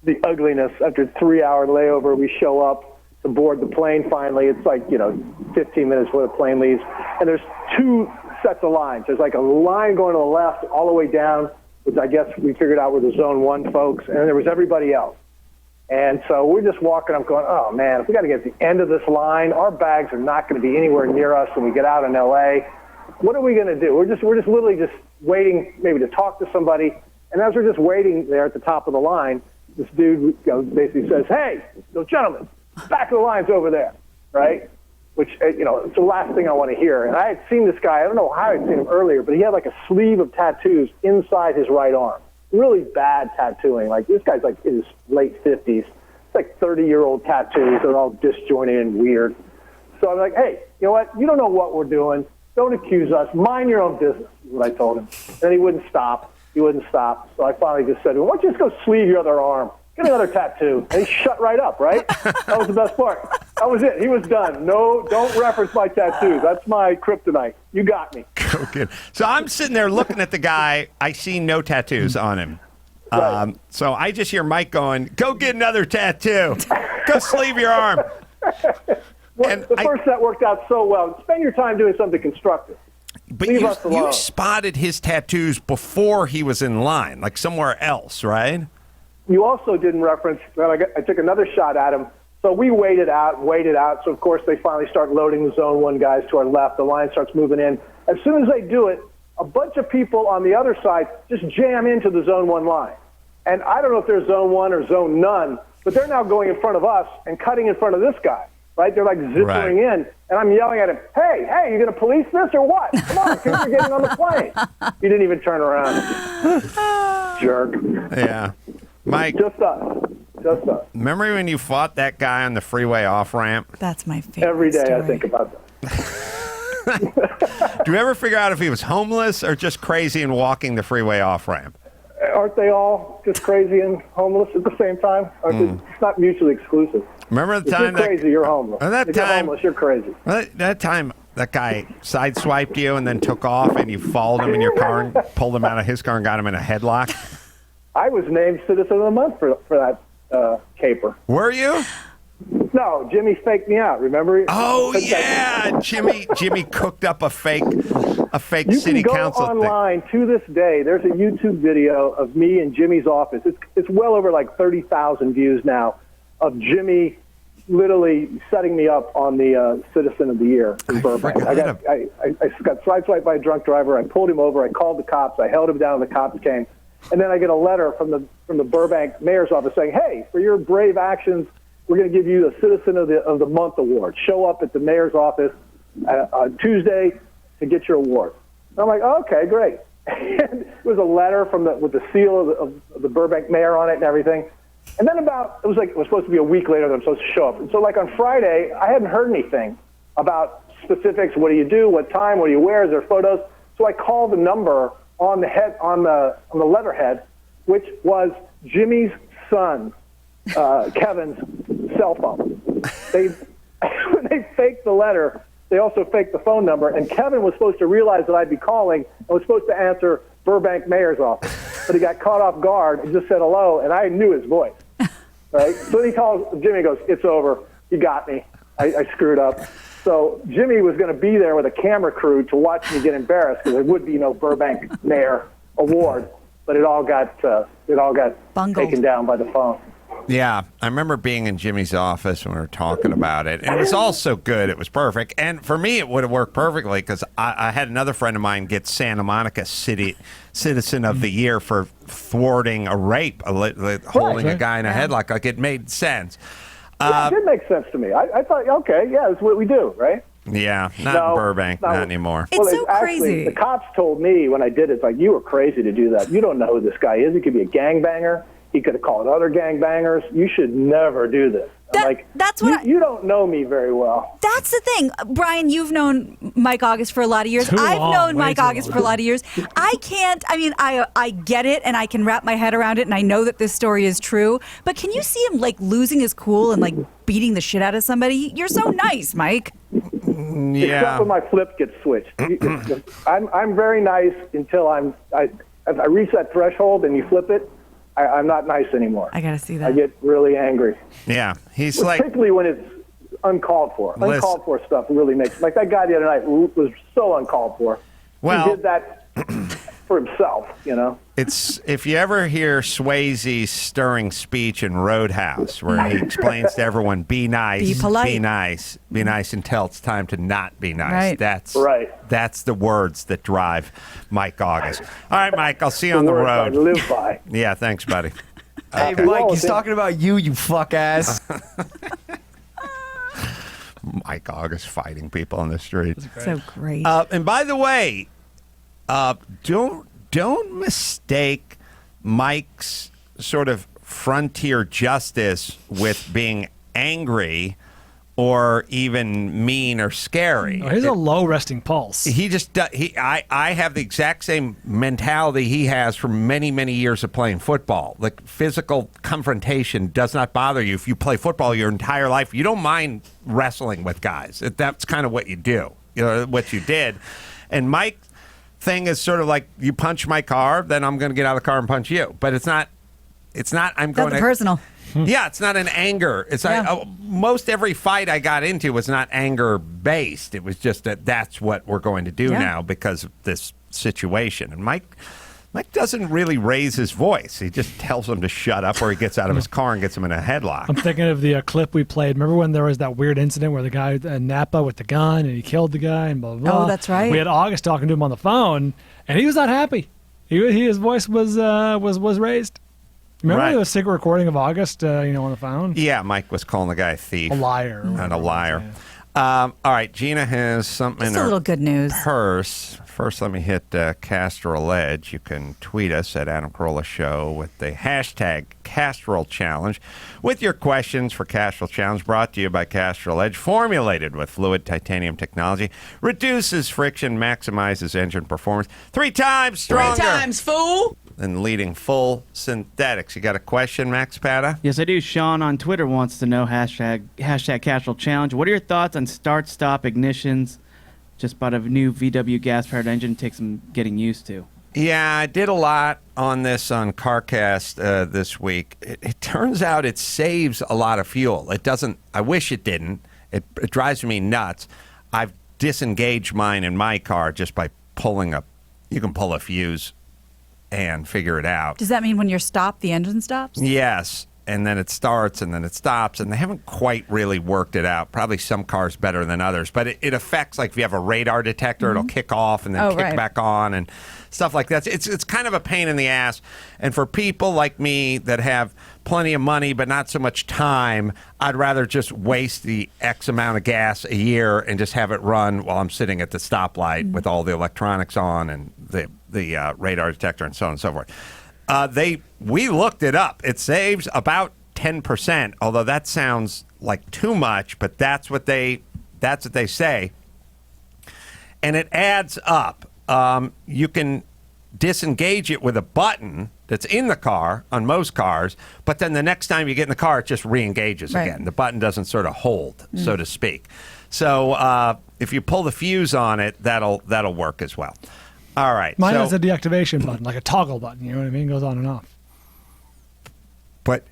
The ugliness. After a 3-hour layover, we show up to board the plane finally. It's like, 15 minutes before the plane leaves. And there's two sets of lines. There's like a line going to the left all the way down, which I guess we figured out were the Zone 1 folks. And then there was everybody else. And so we're just walking up going, oh, man, if we got to get to the end of this line, our bags are not going to be anywhere near us when we get out in L.A. What are we going to do? We're just literally just waiting maybe to talk to somebody. And as we're just waiting there at the top of the line, this dude basically says, hey, gentlemen, back of the line's over there, right? Which, it's the last thing I want to hear. And I had seen this guy, I don't know how I'd seen him earlier, but he had like a sleeve of tattoos inside his right arm. Really bad tattooing. Like, this guy's like in his late 50s. It's like 30-year-old tattoos. They're all disjointed and weird. So I'm like, hey, you know what? You don't know what we're doing. Don't accuse us. Mind your own business, is what I told him. And he wouldn't stop. So I finally just said, well, why don't you just go sleeve your other arm? Get another tattoo. And he shut right up, right? That was the best part. That was it. He was done. No, don't reference my tattoos. That's my kryptonite. You got me. Okay. So I'm sitting there looking at the guy. I see no tattoos on him. Right. So I just hear Mike going, go get another tattoo. Go sleeve your arm. Well, And the first set worked out so well. Spend your time doing something constructive. But Leave you us alone. spotted his tattoos before he was in line, like somewhere else, right? You also didn't reference, I took another shot at him. So we waited out. So, of course, they finally start loading the Zone 1 guys to our left. The line starts moving in. As soon as they do it, a bunch of people on the other side just jam into the Zone 1 line. And I don't know if they're Zone 1 or Zone None, but they're now going in front of us and cutting in front of this guy. Right? They're like zippering in. And I'm yelling at him, hey, you going to police this or what? Come on, people are getting on the plane. He didn't even turn around. Jerk. Yeah. Mike, Just us. remember when you fought that guy on the freeway off-ramp? That's my favorite Every day story. I think about that. Do you ever figure out if he was homeless or just crazy and walking the freeway off-ramp? Aren't they all just crazy and homeless at the same time? It's not mutually exclusive. Remember the If time you're crazy, you're homeless. If you're homeless, you're crazy. That time that guy sideswiped you and then took off and you followed him in your car and pulled him out of his car and got him in a headlock? I was named Citizen of the Month for that caper. Were you? No, Jimmy faked me out. Remember? Oh yeah, Jimmy cooked up a fake city council thing. You can go online to this day. There's a YouTube video of me in Jimmy's office. It's well over like 30,000 views now of Jimmy literally setting me up on the Citizen of the Year in Burbank. I got sideswiped by a drunk driver. I pulled him over. I called the cops. I held him down. The cops came, and then I get a letter from the Burbank mayor's office saying, "Hey, for your brave actions, we're going to give you a Citizen of the Month award. Show up at the mayor's office on Tuesday to get your award." And I'm like, oh, okay, great. And it was a letter with the seal of the Burbank mayor on it and everything. And then it was supposed to be a week later that I'm supposed to show up. And so like on Friday, I hadn't heard anything about specifics. What do you do? What time? What do you wear? Is there photos? So I called the number on the letterhead, which was Jimmy's son, Kevin's cell phone. When they faked the letter, they also faked the phone number, and Kevin was supposed to realize that I'd be calling and was supposed to answer Burbank mayor's office. But he got caught off guard and just said hello, and I knew his voice. Right? So then he calls Jimmy and goes, "It's over. You got me. I screwed up." So Jimmy was going to be there with a camera crew to watch me get embarrassed because there would be no Burbank mayor award, but it all got bungled. taken down by the phone. Yeah, I remember being in Jimmy's office when we were talking about it. And it was all so good. It was perfect. And for me, it would have worked perfectly because I had another friend of mine get Santa Monica Citizen of the Year for thwarting a rape, holding a guy in a headlock. Like, it made sense. Yeah, it did make sense to me. I thought, okay, yeah, that's what we do, right? Yeah, not in Burbank, not anymore. It's so crazy. The cops told me when I did it, it's like, you were crazy to do that. You don't know who this guy is. He could be a gangbanger. He could have called other gangbangers. You should never do this. You don't know me very well. That's the thing. Brian, you've known Mike August for a lot of years. I've known Mike August for a lot of years. I get it, and I can wrap my head around it, and I know that this story is true. But can you see him, like, losing his cool and, like, beating the shit out of somebody? You're so nice, Mike. Yeah. Except when my flip gets switched. I'm very nice until I reach that threshold and you flip it. I'm not nice anymore. I gotta see that. I get really angry. Yeah, he's particularly when it's uncalled for. Uncalled for stuff really makes, like that guy the other night was so uncalled for. Well, he did that for himself, you know. It's if you ever hear Swayze's stirring speech in Roadhouse, where he explains to everyone, "Be nice, be polite, be nice until it's time to not be nice." Right. That's right. That's the words that drive Mike August. All right, Mike, I'll see you on the road. I live by. Yeah, thanks, buddy. Hey, Mike, he's talking about you fuck ass. Mike August fighting people on the street. So great. And by the way, don't mistake Mike's sort of frontier justice with being angry or even mean or scary. Oh, he's a low resting pulse. He just I have the exact same mentality he has from many, many years of playing football. Like, physical confrontation does not bother you. If you play football your entire life, you don't mind wrestling with guys. That's kind of what you do, what you did. And Mike thing is sort of like, you punch my car, then I'm going to get out of the car and punch you. But it's not I'm going to personal. Yeah, it's not an anger. It's like most every fight I got into was not anger based. It was just that's what we're going to do now because of this situation. And Mike doesn't really raise his voice. He just tells him to shut up, or he gets out of his car and gets him in a headlock. I'm thinking of the clip we played. Remember when there was that weird incident where the guy in Napa with the gun and he killed the guy and blah, blah, blah. Oh, that's right. We had August talking to him on the phone, and he was not happy. His voice was raised. Remember there was a secret recording of August, on the phone? Yeah, Mike was calling the guy a thief. A liar. And a liar. All right, Gina has something Just in a her little good news. purse. First, let me hit Castrol Edge. You can tweet us at Adam Carolla Show with the hashtag Castrol Challenge with your questions for Castrol Challenge, brought to you by Castrol Edge, formulated with fluid titanium technology, reduces friction, maximizes engine performance 3 times stronger. 3 times, fool! Than leading full synthetics. You got a question, Max Pata? Yes, I do. Sean on Twitter wants to know hashtag Castrol Challenge. What are your thoughts on start-stop ignitions? Just bought a new VW gas-powered engine. Takes some getting used to. Yeah, I did a lot on this on CarCast this week. It turns out it saves a lot of fuel. It doesn't. I wish it didn't. It drives me nuts. I've disengaged mine in my car just by pulling a. You can pull a fuse and figure it out. Does that mean when you're stopped, the engine stops? Yes. And then it starts and then it stops, and they haven't quite really worked it out. Probably some cars better than others, but it affects, like if you have a radar detector, it'll kick off and then kick back on and stuff like that. It's kind of a pain in the ass. And for people like me that have plenty of money but not so much time, I'd rather just waste the X amount of gas a year and just have it run while I'm sitting at the stoplight with all the electronics on and the radar detector and so on and so forth. We looked it up. It saves about 10%, although that sounds like too much, but that's what they say. And it adds up. You can disengage it with a button that's in the car on most cars, but then the next time you get in the car, it just re-engages again. The button doesn't sort of hold, so to speak. So if you pull the fuse on it, that'll work as well. All right. Mine has a deactivation button, like a toggle button. You know what I mean? It goes on and off. But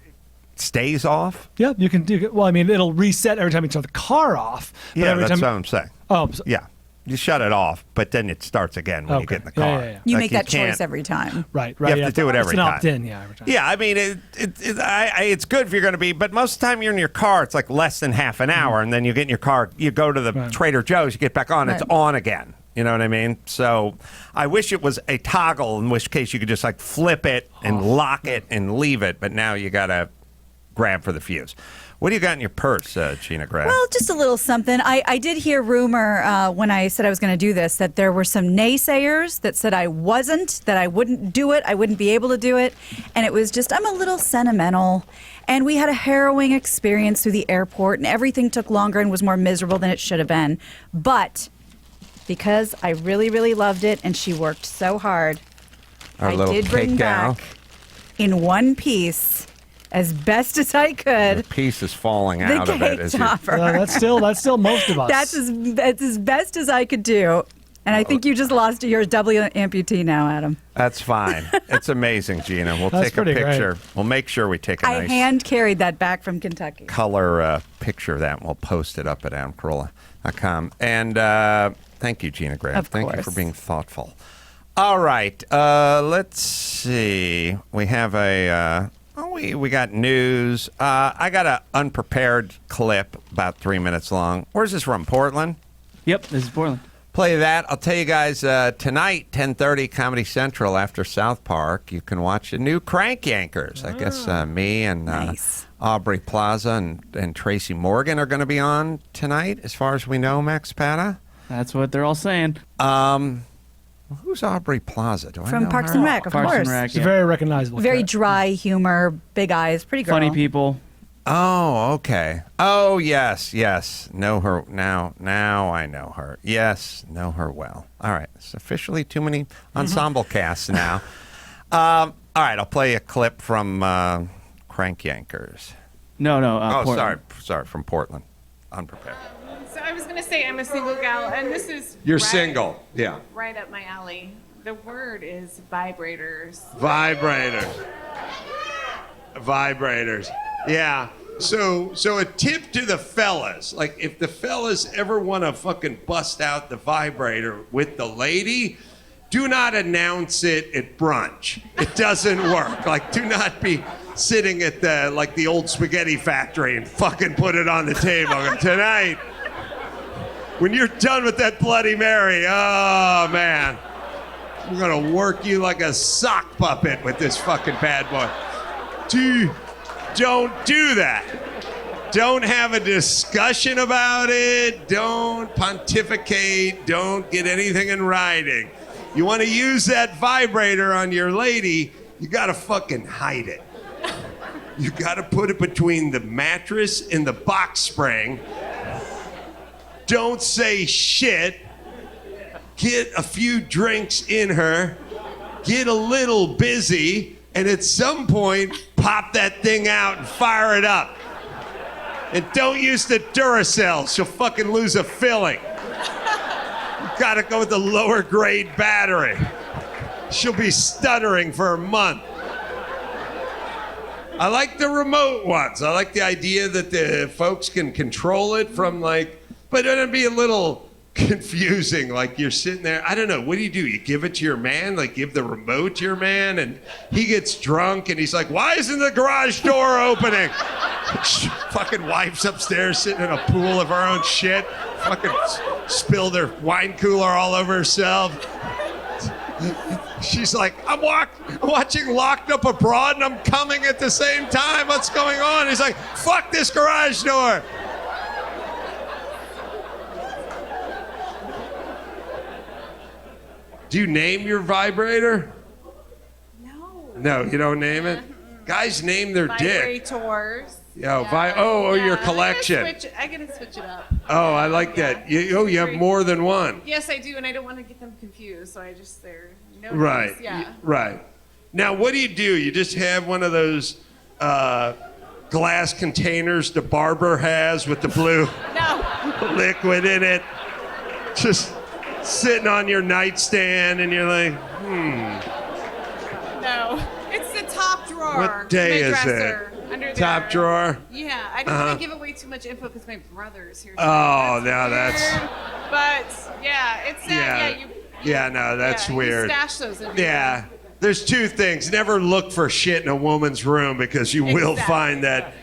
stays off? Yeah, you can do it. Well, I mean, it'll reset every time you turn the car off. Yeah, every that's what I'm saying. Oh, yeah. You shut it off, but then it starts again when you get in the car. Yeah. You make that choice every time. Right. You have to do it every time. It's an opt-in, every time. Yeah, I mean, it's good if you're going to be, but most of the time you're in your car, it's like less than half an hour, and then you get in your car, you go to the Trader Joe's, you get back on, it's on again. You know what I mean? So I wish it was a toggle, in which case you could just like flip it and lock it and leave it, but now you got to grab for the fuse. What do you got in your purse, Gina Grab? Well, just a little something. I did hear rumor when I said I was going to do this that there were some naysayers that said I wasn't, that I wouldn't do it, I wouldn't be able to do it. And it was just, I'm a little sentimental. And we had a harrowing experience through the airport, and everything took longer and was more miserable than it should have been. But because I really, really loved it and she worked so hard, I did bring back in one piece, as best as I could, the piece is falling out of it. The cake topper. That's still most of us. That's as best as I could do. And I think you just lost your double amputee now, Adam. That's fine. It's amazing, Gina. We'll That's take a picture. Great. We'll make sure we take a I nice hand carried that back from Kentucky. color picture of that, and we'll post it up at adamcarolla.com. And thank you, Gina Grab. Thank you for being thoughtful. All right. Let's see. We have we got news. I got an unprepared clip about 3 minutes long. Where's this from? Portland? Yep, this is Portland. Play that. I'll tell you guys tonight, 10:30, Comedy Central after South Park. You can watch the new Crank Yankers. I guess me and Aubrey Plaza and Tracy Morgan are going to be on tonight, as far as we know, Max Pata. That's what they're all saying. Who's Aubrey Plaza? Do I From know Parks her? and Rec, of course. She's very recognizable. Very dry humor, big eyes, pretty girl. Funny people. Oh, okay. Oh, yes. Know her now. Now I know her. Yes, know her well. All right. It's officially too many ensemble casts now. All right. I'll play a clip from Crank Yankers. No. Portland. Sorry. From Portland. Unprepared. So I was going to say I'm a single gal, and this is You're single. Yeah. right up my alley. The word is vibrators. Vibrators. Yeah. So a tip to the fellas. Like, if the fellas ever want to fucking bust out the vibrator with the lady, do not announce it at brunch. It doesn't work. Like, do not be sitting at the old spaghetti factory and fucking put it on the table. Tonight, when you're done with that Bloody Mary, oh man, we're gonna work you like a sock puppet with this fucking bad boy. Don't do that. Don't have a discussion about it. Don't pontificate. Don't get anything in writing. You want to use that vibrator on your lady, you got to fucking hide it. You got to put it between the mattress and the box spring. Don't say shit. Get a few drinks in her. Get a little busy. And at some point, pop that thing out and fire it up. And don't use the Duracell. She'll fucking lose a filling. You gotta go with the lower grade battery. She'll be stuttering for a month. I like the remote ones. I like the idea that the folks can control it from but it'd be a little confusing. Like you're sitting there, I don't know, what do? You give it to your man? Like give the remote to your man and he gets drunk and he's like, why isn't the garage door opening? Fucking wife's upstairs sitting in a pool of her own shit. Fucking spilled her wine cooler all over herself. She's like, I'm watching Locked Up Abroad and I'm coming at the same time. What's going on? He's like, fuck this garage door. Do you name your vibrator? No, you don't name it? Guys name their dick. Vibrators. Your collection. I gotta switch it up. Oh, I like that. You have more than one. Yes, I do, and I don't want to get them confused, so they're right. names, yeah. Right. Now, what do? You just have one of those glass containers the barber has with the blue liquid in it, just sitting on your nightstand, and you're like, No, it's the top drawer. What day is it? Under top there. drawer? Yeah, I don't want to give away too much info because my brother is here. Oh, that's But yeah, it's that's weird. You stash those in there. There's two things. Never look for shit in a woman's room because you will find that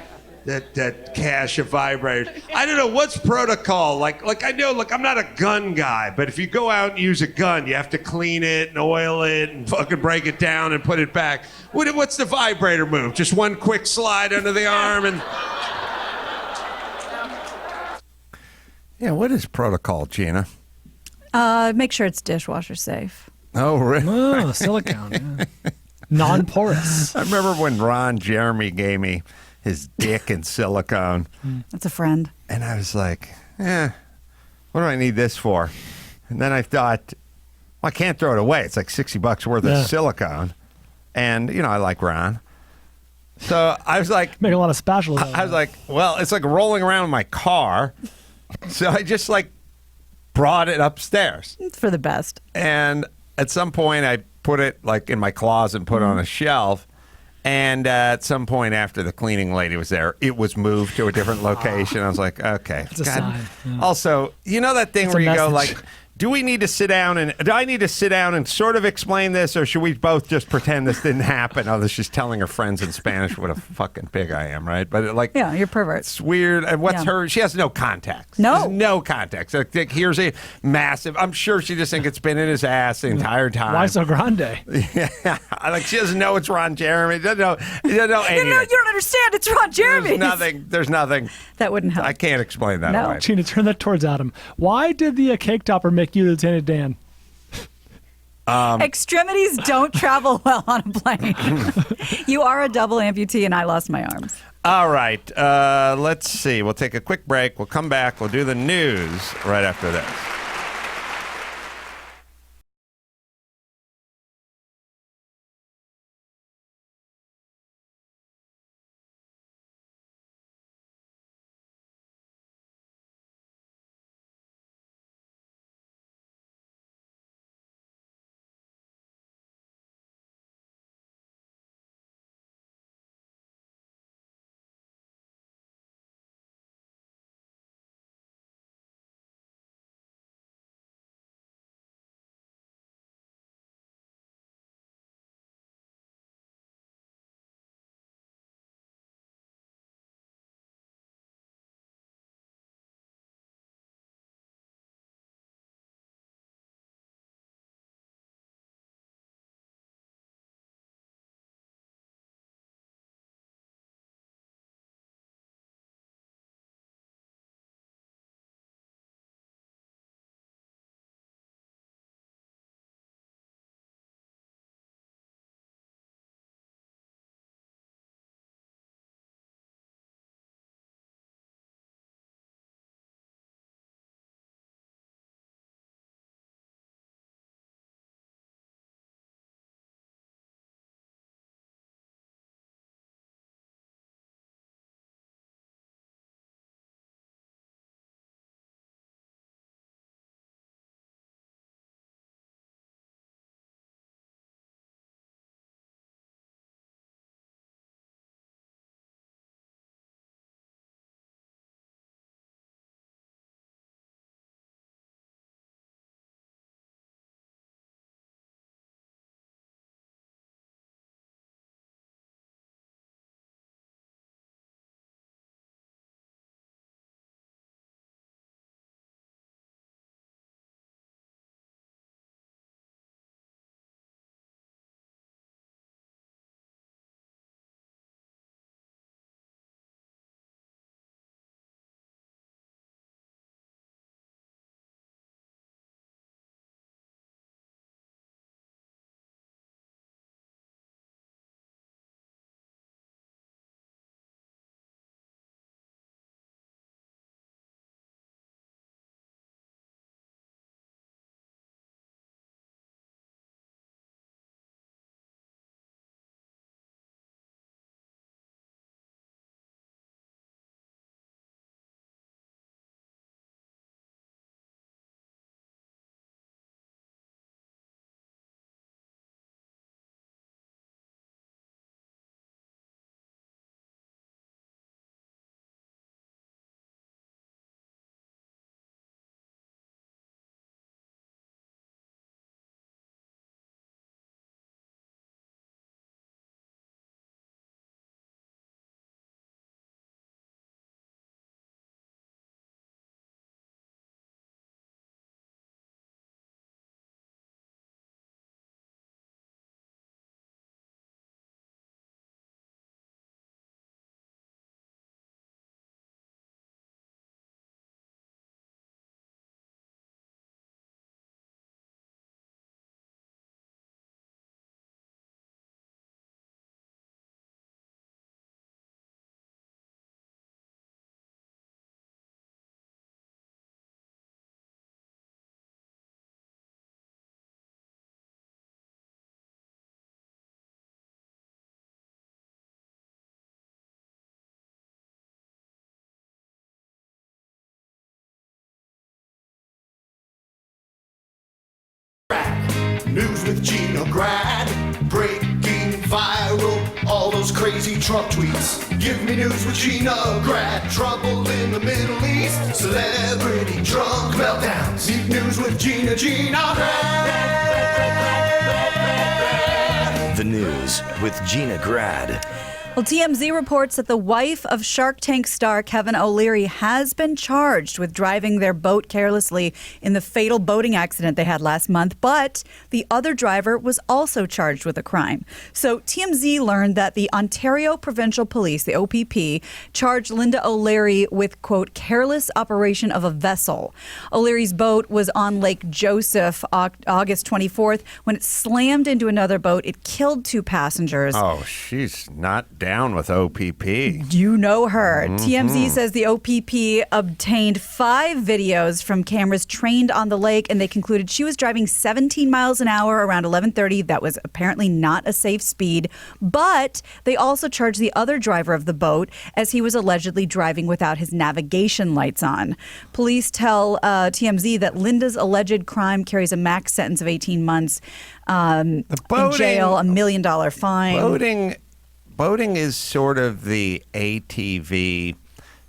cache of vibrators. I don't know what's protocol. Like I know, I'm not a gun guy, but if you go out and use a gun, you have to clean it and oil it and fucking break it down and put it back. What's the vibrator move? Just one quick slide under the arm and. Yeah, what is protocol, Gina? Make sure it's dishwasher safe. Oh, really? Oh, silicone. Yeah. Non-porous. I remember when Ron Jeremy gave me his dick in silicone. That's a friend. And I was like, what do I need this for? And then I thought, well, I can't throw it away. It's like $60 worth of silicone. And, I like Ron. So I was like... Make a lot of spatulas. I was like, well, it's like rolling around in my car. So I just brought it upstairs. It's for the best. And at some point I put it in my closet and put it on a shelf. And at some point after the cleaning lady was there, it was moved to a different location. I was like, okay. It's a sign. Yeah. Also, that thing It's where a you go message. do I need to sit down and sort of explain this, or should we both just pretend this didn't happen? Oh, she's telling her friends in Spanish what a fucking pig I am, right? But you're pervert. It's weird. And what's she has no context. No. There's no context. Here's a massive, I'm sure she just thinks it's been in his ass the entire time. Why so grande? Yeah. She doesn't know it's Ron Jeremy. Doesn't know anything. No, you don't understand. It's Ron Jeremy. There's nothing. That wouldn't help. I can't explain that away. Gina, turn that towards Adam. Why did the cake topper make you Lieutenant Dan? Extremities don't travel well on a plane. You are a double amputee, and I lost my arms. All right. Let's see. We'll take a quick break. We'll come back. We'll do the news right after this. News with Gina Grad. Breaking viral, all those crazy Trump tweets. Give me news with Gina Grad. Trouble in the Middle East. Celebrity drunk meltdowns. Deep news with Gina Grad. The news with Gina Grad. Well, TMZ reports that the wife of Shark Tank star Kevin O'Leary has been charged with driving their boat carelessly in the fatal boating accident they had last month, but the other driver was also charged with a crime. So TMZ learned that the Ontario Provincial Police, the OPP, charged Linda O'Leary with, quote, careless operation of a vessel. O'Leary's boat was on Lake Joseph August 24th. When it slammed into another boat, it killed 2 passengers. Oh, she's not down with OPP. You know her. Mm-hmm. TMZ says the OPP obtained 5 videos from cameras trained on the lake, and they concluded she was driving 17 miles an hour around 11:30. That was apparently not a safe speed. But they also charged the other driver of the boat as he was allegedly driving without his navigation lights on. Police tell TMZ that Linda's alleged crime carries a max sentence of 18 months in jail, $1 million fine. Boating is sort of the ATV,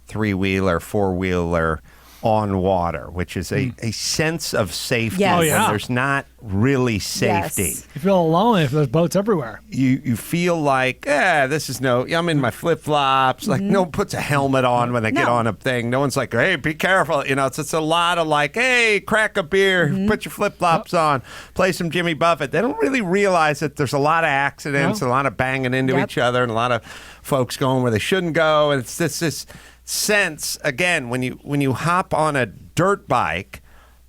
3-wheeler, 4-wheeler on water, which is a sense of safety. Yes. Oh, yeah. When there's not really safety. Yes. You feel alone if there's boats everywhere. You feel like, this is I'm in my flip-flops. Like, no one puts a helmet on when they get on a thing. No one's like, hey, be careful. It's a lot of like, hey, crack a beer, put your flip-flops on, play some Jimmy Buffett. They don't really realize that there's a lot of accidents, a lot of banging into each other, and a lot of folks going where they shouldn't go. And it's this sense, again, when you hop on a dirt bike,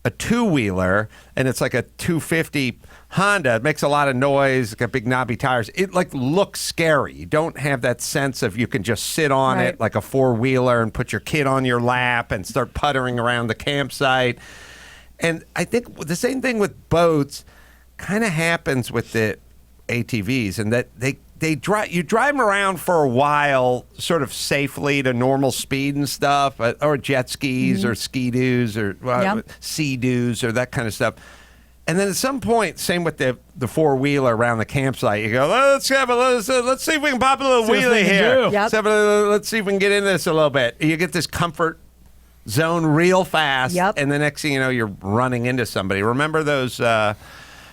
a 2-wheeler, and it's like a 250 Honda, it makes a lot of noise, got big knobby tires. It like looks scary. You don't have that sense of you can just sit on it like a 4-wheeler and put your kid on your lap and start puttering around the campsite. And I think the same thing with boats kind of happens with the ATVs, and that you drive them around for a while, sort of safely to normal speed and stuff, or jet skis or ski-doos or sea-doos or that kind of stuff. And then at some point, same with the 4-wheeler around the campsite, you go, let's see if we can pop a little wheelie here. Let's see if we can get into this a little bit. You get this comfort zone real fast, and the next thing you know, you're running into somebody. Remember those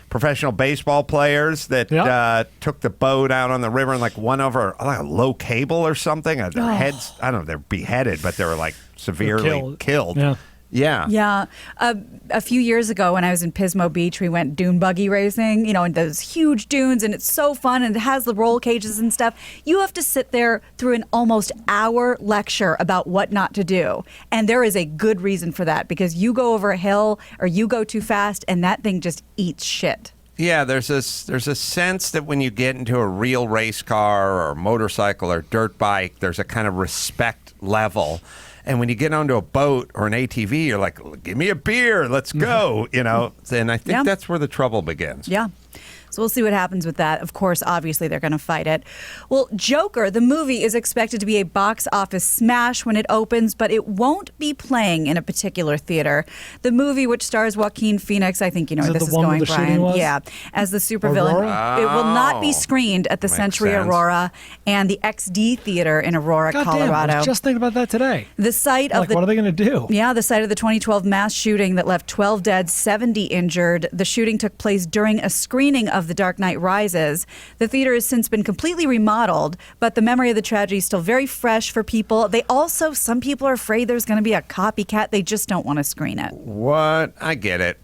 professional baseball players that took the boat out on the river and like went over like a low cable or something? Their heads, I don't know, they're beheaded, but they were like severely killed. Yeah. A few years ago when I was in Pismo Beach, we went dune buggy racing, in those huge dunes, and it's so fun, and it has the roll cages and stuff. You have to sit there through an almost hour lecture about what not to do. And there is a good reason for that, because you go over a hill or you go too fast and that thing just eats shit. Yeah, there's a sense that when you get into a real race car or motorcycle or dirt bike, there's a kind of respect level. And when you get onto a boat or an ATV, you're like, give me a beer, let's go, And I think that's where the trouble begins. Yeah. So we'll see what happens with that. Of course, obviously, they're going to fight it. Well, Joker, the movie, is expected to be a box office smash when it opens, but it won't be playing in a particular theater. The movie, which stars Joaquin Phoenix, I think you know where this is going, Brian. Yeah, as the supervillain. It will not be screened at the Century Aurora and the XD Theater in Aurora, Colorado. I was just thinking about that today. The site of what are they going to do? Yeah, the site of the 2012 mass shooting that left 12 dead, 70 injured. The shooting took place during a screening of The Dark Knight Rises. The theater has since been completely remodeled, but the memory of the tragedy is still very fresh for people. Some people are afraid there's going to be a copycat. They just don't want to screen it. What? I get it.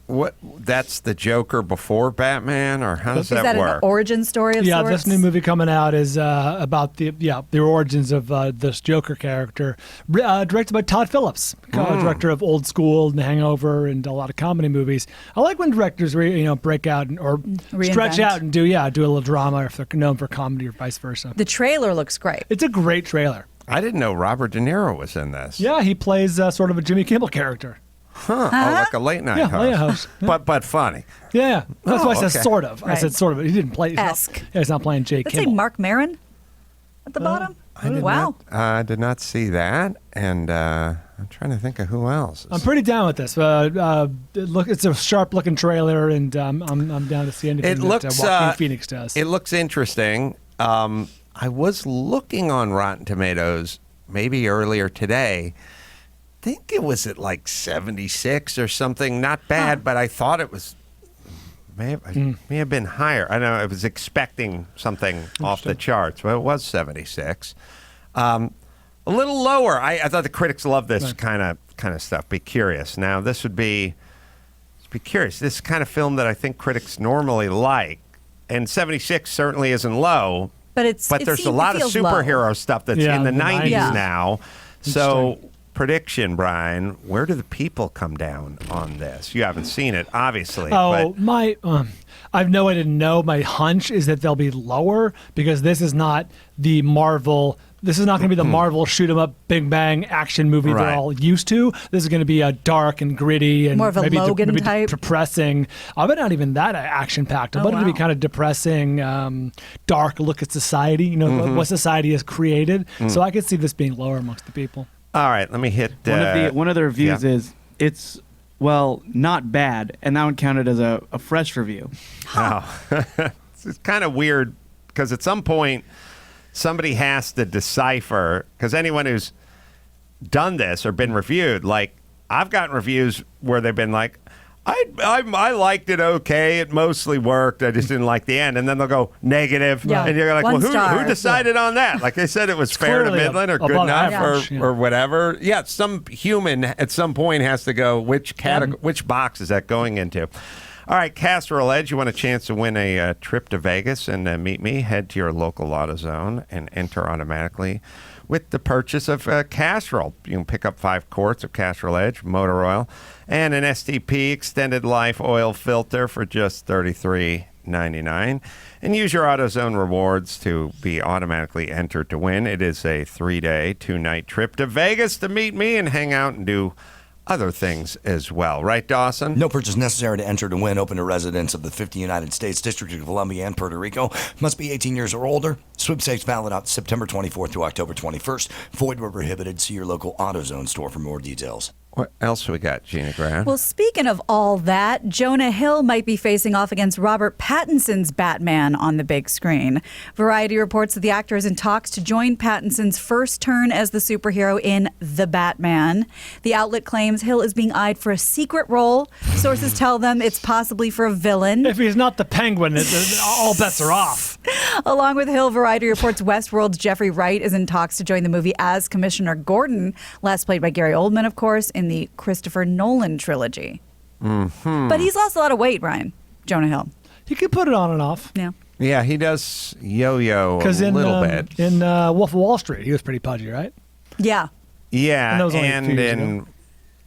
That's the Joker before Batman, or how does that work? Is that an origin story of sorts? This new movie coming out is about the origins of this Joker character, directed by Todd Phillips, director of Old School and The Hangover and a lot of comedy movies. I like when directors break out or stretch out and do a little drama if they're known for comedy or vice versa. The trailer looks great. It's a great trailer. I didn't know Robert De Niro was in this. Yeah, he plays sort of a Jimmy Kimmel character. Oh, like a late night host. Late host. Yeah. But funny. Yeah. That's why I said sort of. Right. I said sort of. He didn't play. He's not playing Jay Kimmel. Let's say Mark Maron at the bottom. I did not see that, and I'm trying to think of who else. I'm pretty down with this. It's a sharp-looking trailer, and I'm down to see anything that Joaquin Phoenix does. It looks interesting. I was looking on Rotten Tomatoes maybe earlier today. I think it was at like 76 or something. Not bad, but I thought it was may have been higher. I know I was expecting something off the charts, but it was 76. A little lower. I thought the critics love this kind of stuff. Be curious. Now this would be curious. This kind of film that I think critics normally like, and 76 certainly isn't low. But there's a lot of superhero stuff that's in the 90s now. So prediction, Brian, where do the people come down on this? You haven't seen it, obviously. I've no way to know. My hunch is that they'll be lower because this is not the Marvel. This is not going to be the Marvel shoot 'em up, big bang action movie they're all used to. This is going to be a dark and gritty and more of a Logan type, depressing. But not even that action packed. But it'll be kind of depressing, dark look at society. You know what society has created. So I could see this being lower amongst the people. All right, let me hit. One of the reviews is it's not bad, and that one counted as a fresh review. Oh, it's kind of weird because at some point somebody has to decipher, because anyone who's done this or been reviewed, like I've gotten reviews where they've been like, I liked it okay, it mostly worked, I just didn't like the end, and then they'll go negative, and you're like, who decided on that? Like they said it was fair to middling or good enough or whatever. Yeah, some human at some point has to go, which box is that going into? All right, Casserole Edge, you want a chance to win a trip to Vegas and meet me? Head to your local AutoZone and enter automatically with the purchase of Casserole. You can pick up 5 quarts of Casserole Edge motor oil and an STP extended life oil filter for just $33.99. And use your AutoZone rewards to be automatically entered to win. It is a 3-day, 2-night trip to Vegas to meet me and hang out and do other things as well. Right, Dawson? No purchase necessary to enter to win. Open to residents of the 50 United States, District of Columbia, and Puerto Rico. Must be 18 years or older. Sweepstakes valid out September 24th through October 21st. Void where prohibited. See your local AutoZone store for more details. What else we got, Gina Grant? Well, speaking of all that, Jonah Hill might be facing off against Robert Pattinson's Batman on the big screen. Variety reports that the actor is in talks to join Pattinson's first turn as the superhero in The Batman. The outlet claims Hill is being eyed for a secret role. Sources tell them it's possibly for a villain. If he's not the Penguin, all bets are off. Along with Hill, Variety reports Westworld's Jeffrey Wright is in talks to join the movie as Commissioner Gordon, last played by Gary Oldman, of course, in the Christopher Nolan trilogy. But he's lost a lot of weight, Ryan. Jonah Hill. He can put it on and off. Yeah. Yeah, he does yo-yo a little bit. In Wolf of Wall Street, he was pretty pudgy, right? Yeah. Yeah, and in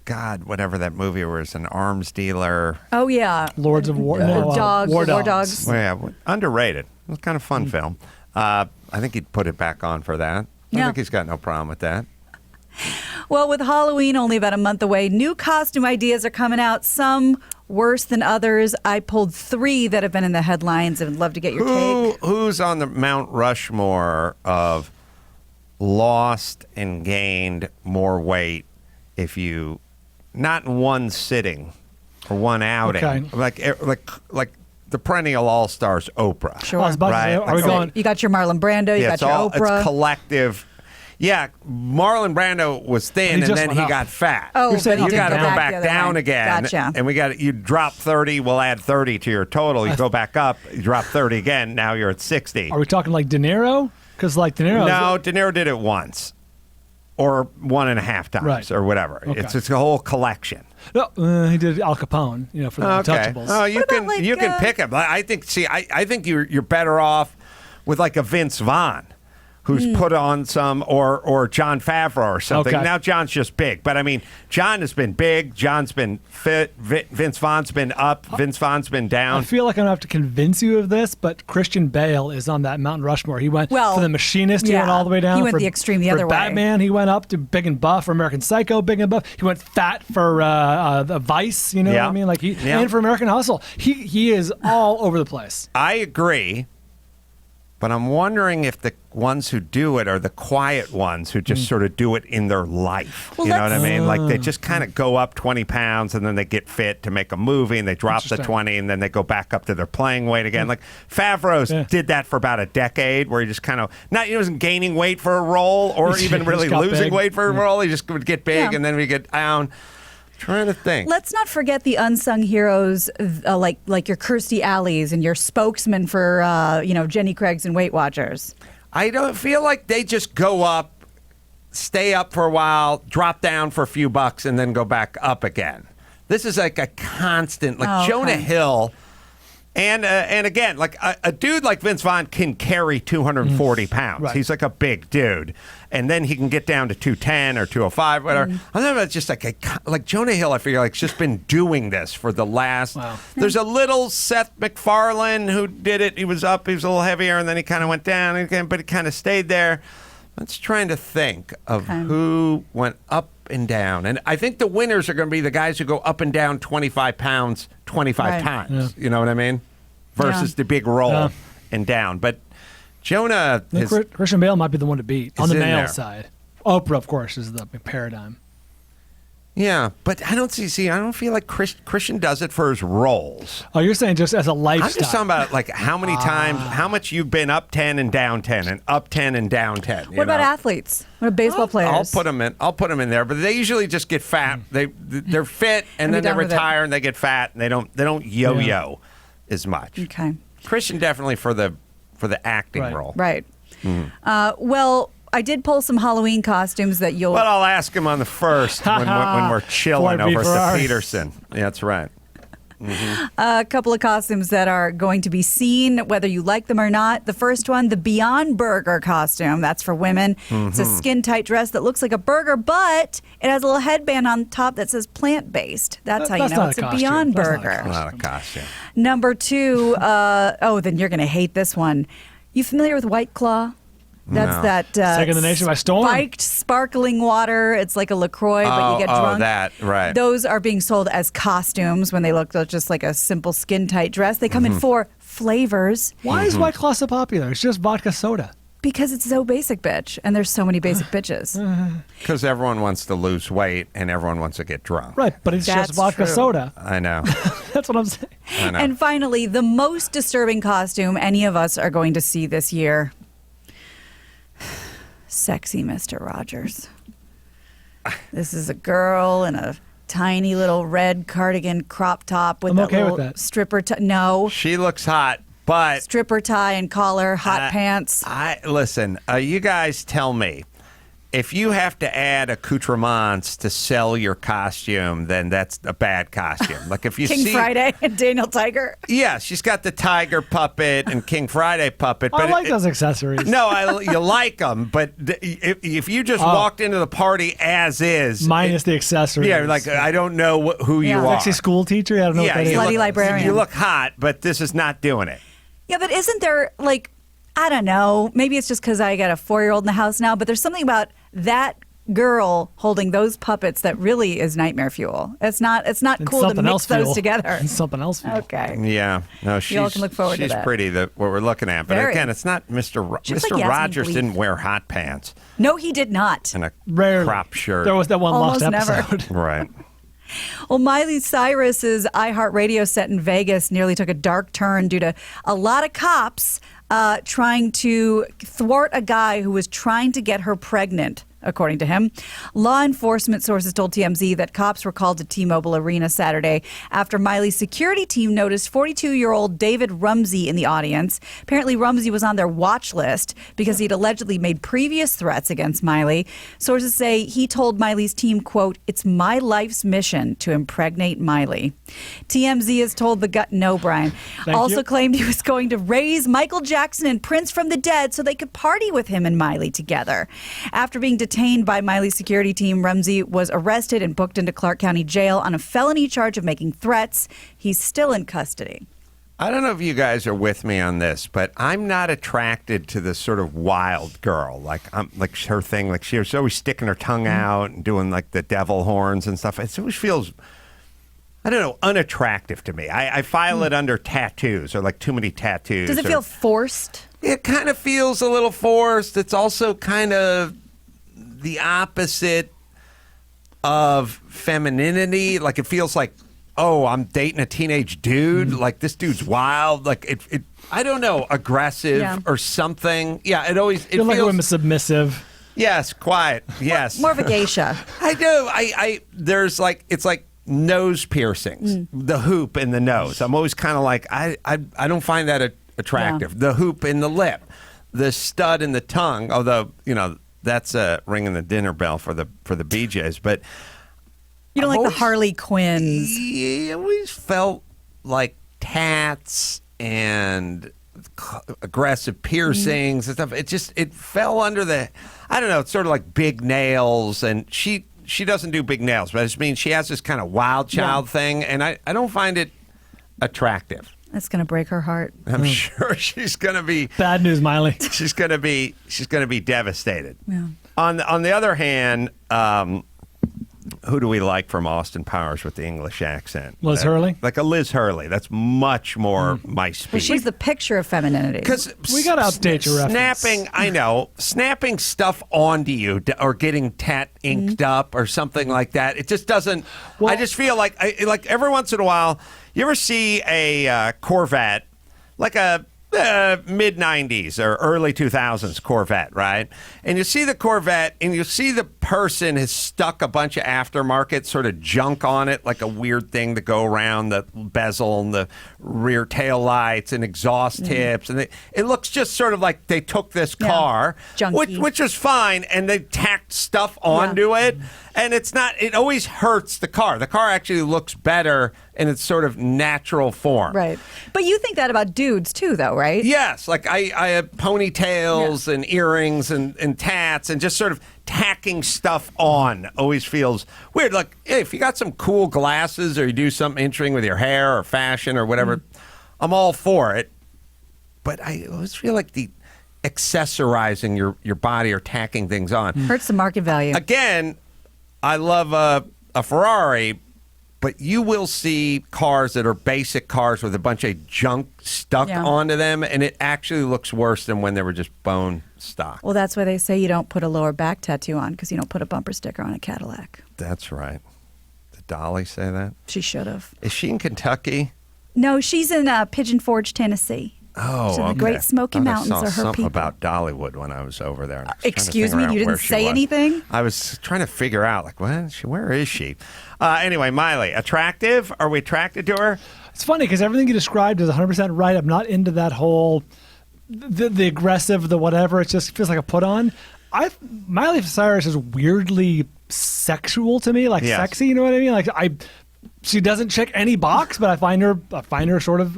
God, whatever that movie was, an arms dealer. Oh yeah, Lords of War. War Dogs. Well, yeah, underrated. It was kind of fun film. I think he'd put it back on for that. I think he's got no problem with that. Well, with Halloween only about a month away, new costume ideas are coming out, some worse than others. I pulled 3 that have been in the headlines and would love to get your take. Who's on the Mount Rushmore of lost and gained more weight if you, not in one sitting or one outing, like the perennial all-stars Oprah. Sure. Right? You got your Marlon Brando, you got your Oprah. It's collective. Yeah, Marlon Brando was thin, and then he got fat. Oh, you got to go back down way. again. Gotcha. And you drop 30, we'll add 30 to your total. You go back up, you drop 30 again, now you're at 60. Are we talking like De Niro? Because like De Niro. No, De Niro did it once. Or 1.5 times, or whatever. Okay. It's a whole collection. No, he did Al Capone, for the Untouchables. Oh, you can pick him. I think you're better off with like a Vince Vaughn, who's put on some, or Jon Favreau or something. Okay. Now John's just big. But I mean, John has been big. John's been fit. Vince Vaughn's been up. Vince Vaughn's been down. I feel like I'm going to have to convince you of this, but Christian Bale is on that Mount Rushmore. He went for The Machinist. He went all the way down. He went the extreme the other way. Batman, he went up to big and buff. For American Psycho, big and buff. He went fat for the Vice. You know what I mean? And for American Hustle. He is all over the place. I agree. But I'm wondering if the ones who do it are the quiet ones who just sort of do it in their life. Well, you know what I mean? Like they Oh. just kind of go up 20 pounds and then they get fit to make a movie and they drop the Interesting. 20 and then they go back up to their playing weight again. Like Favreau's did that for about a decade where he just kind of, he wasn't gaining weight for a role or He even just really got losing big. weight for a role. He just would get big Yeah. and then we get down. Trying to think. Let's not forget the unsung heroes, like your Kirstie Alleys and your spokesman for Jenny Craig's and Weight Watchers. I don't feel like they just go up, stay up for a while, drop down for a few bucks, and then go back up again. This is like a constant, like Jonah Hill. And again, like a dude like Vince Vaughn can carry 240 pounds. Right. He's like a big dude. And then he can get down to 210 or 205, whatever. I'm talking about just like Jonah Hill, I figure, like, just been doing this for the last. Wow. There's a little Seth MacFarlane who did it. He was up, he was a little heavier, and then he kind of went down, but he kind of stayed there. Let's trying to think of who went up and down. And I think the winners are going to be the guys who go up and down 25 pounds 25 Right. times. You know what I mean? Versus the big roll and down. But Jonah I think is, Christian Bale might be the one to beat on is the in male there. side. Oprah, of course, is the big paradigm. yeah, but I don't see. I don't feel like Christian does it for his roles. Oh, you're saying just as a lifestyle? I'm just talking about like how many times, how much you've been up 10 and down 10 and up 10 and down 10. What about athletes? What about baseball players? I'll put them in there, but they usually just get fat. They're fit and then they done with it. retire and they get fat and they don't yo-yo as much. Okay. Christian definitely for the acting role. Right. Well, I did pull some Halloween costumes that you'll. But I'll ask him on the first when we're chilling Boy, over at the Ferrari. Peterson. Yeah, that's right. A couple of costumes that are going to be seen, whether you like them or not. The first one, the Beyond Burger costume. That's for women. It's a skin-tight dress that looks like a burger, but it has a little headband on top that says plant-based. That's how you That's know not it's a a costume. Beyond That's not a Burger. Not a costume. Number two, then you're going to hate this one. You familiar with White Claw? That's No. that Taking the nation by storm. spiked sparkling water. It's like a LaCroix, but you get drunk. Oh, that, right. Those are being sold as costumes when they look just like a simple skin-tight dress. They come in 4 flavors Why is White Claw so popular? It's just vodka soda. because it's so basic, bitch. And there's so many basic bitches. Because everyone wants to lose weight and everyone wants to get drunk. Right, but it's That's just vodka true. soda. I know. That's what I'm saying. I know. And finally, the most disturbing costume any of us are going to see this year. Sexy Mr. Rogers. This is a girl in a tiny little red cardigan crop top with I'm that okay with little that. stripper tie. No, She looks hot, but stripper tie and collar, hot pants. listen. You guys tell me. If you have to add accoutrements to sell your costume, then that's a bad costume. Like if you King see Friday and Daniel Tiger. Yeah, she's got the tiger puppet and King Friday puppet. I But like those accessories. No, you like them, but if you just walked into the party as is, Minus the accessories. yeah, like I don't know who you are. Sexy school teacher? I don't know what that is. Slutty librarian. You look hot, but this is not doing it. Yeah, but isn't there, like, I don't know, maybe it's just because I got a 4-year-old in the house now, but there's something about that girl holding those puppets that really is nightmare fuel. It's not And cool to something mix else those fuel. together. And something else. fuel. Okay. Yeah, no, Y'all can look forward to she's that. pretty. What we're looking at, but Very. again, it's not Mr. She looks Mr. like Yasmin Rogers Bleeth. didn't wear hot pants No, he did not. and a Rarely. crop shirt. There was that one Almost lost never. episode. Right. Well, Miley Cyrus's iHeartRadio set in Vegas nearly took a dark turn due to a lot of cops trying to thwart a guy who was trying to get her pregnant. According to him, law enforcement sources told TMZ that cops were called to T-Mobile Arena Saturday after Miley's security team noticed 42-year-old David Rumsey in the audience. Apparently, Rumsey was on their watch list because he'd allegedly made previous threats against Miley. Sources say he told Miley's team, quote, "It's my life's mission to impregnate Miley." TMZ has told the gut, no, Brian. Also claimed he was going to raise Michael Jackson and Prince from the dead so they could party with him and Miley together. After being detained by Miley's security team, Rumsey was arrested and booked into Clark County Jail on a felony charge of making threats. He's still in custody. I don't know if you guys are with me on this, but I'm not attracted to this sort of wild girl. Like like her thing, like she was always sticking her tongue out and doing like the devil horns and stuff. It always feels, I don't know, unattractive to me. I file it under tattoos or like too many tattoos. Does it or- feel forced? it kind of feels a little forced. It's also kind of the opposite of femininity. Like, it feels like, oh, I'm dating a teenage dude. Like, this dude's wild. Like, it I don't know, aggressive or something. Yeah, it always, it Feel feels like I'm submissive. Yes, quiet. Yes. More of a geisha. I do. I there's like, it's like nose piercings, the hoop in the nose. I'm always kind of like, I don't find that attractive. Yeah. The hoop in the lip, the stud in the tongue, although, you know, that's ringing the dinner bell for the BJs. But You don't like the Harley Quinns. I always felt like tats and aggressive piercings and stuff. It fell under the, I don't know, it's sort of like big nails, and she doesn't do big nails, but I just mean she has this kind of wild child thing, and I don't find it attractive. That's going to break her heart. I'm sure she's going to be bad news, Miley. She's going to be devastated. Yeah. On the other hand, who do we like from Austin Powers with the English accent? Liz Hurley? Like a Liz Hurley. That's much more my speed. But she's the picture of femininity. Because we got to update your reference. Snapping stuff onto you or getting inked up or something like that. It just doesn't. I just feel like every once in a while, you ever see a Corvette, like a mid 90s or early 2000s Corvette, right? And you see the Corvette and you see the person has stuck a bunch of aftermarket sort of junk on it, like a weird thing to go around the bezel and the rear tail lights and exhaust tips. And it looks just sort of like they took this car, which is fine, and they tacked stuff onto it. And it always hurts the car. The car actually looks better in its sort of natural form. Right. But you think that about dudes too, though, right? Yes. Like I have ponytails and earrings and tats, and just sort of tacking stuff on always feels weird. Like, hey, if you got some cool glasses or you do something interesting with your hair or fashion or whatever, I'm all for it. But I always feel like the accessorizing your body or tacking things on hurts the market value. Again, I love a Ferrari, but you will see cars that are basic cars with a bunch of junk stuck onto them, and it actually looks worse than when they were just bone stock. Well, that's why they say you don't put a lower back tattoo on, because you don't put a bumper sticker on a Cadillac. That's right. Did Dolly say that? She should have. Is she in Kentucky? No, she's in Pigeon Forge, Tennessee. Oh, so the Great Smoky Mountains are her something people. About Dollywood when I was over there. Excuse me, you didn't say anything? I was trying to figure out, like, where is she? Anyway, Miley, attractive? Are we attracted to her? It's funny because everything you described is 100% right. I'm not into that whole the aggressive, the whatever. It just feels like a put on. Miley Cyrus is weirdly sexual to me, like sexy. You know what I mean? Like she doesn't check any box, but I find her sort of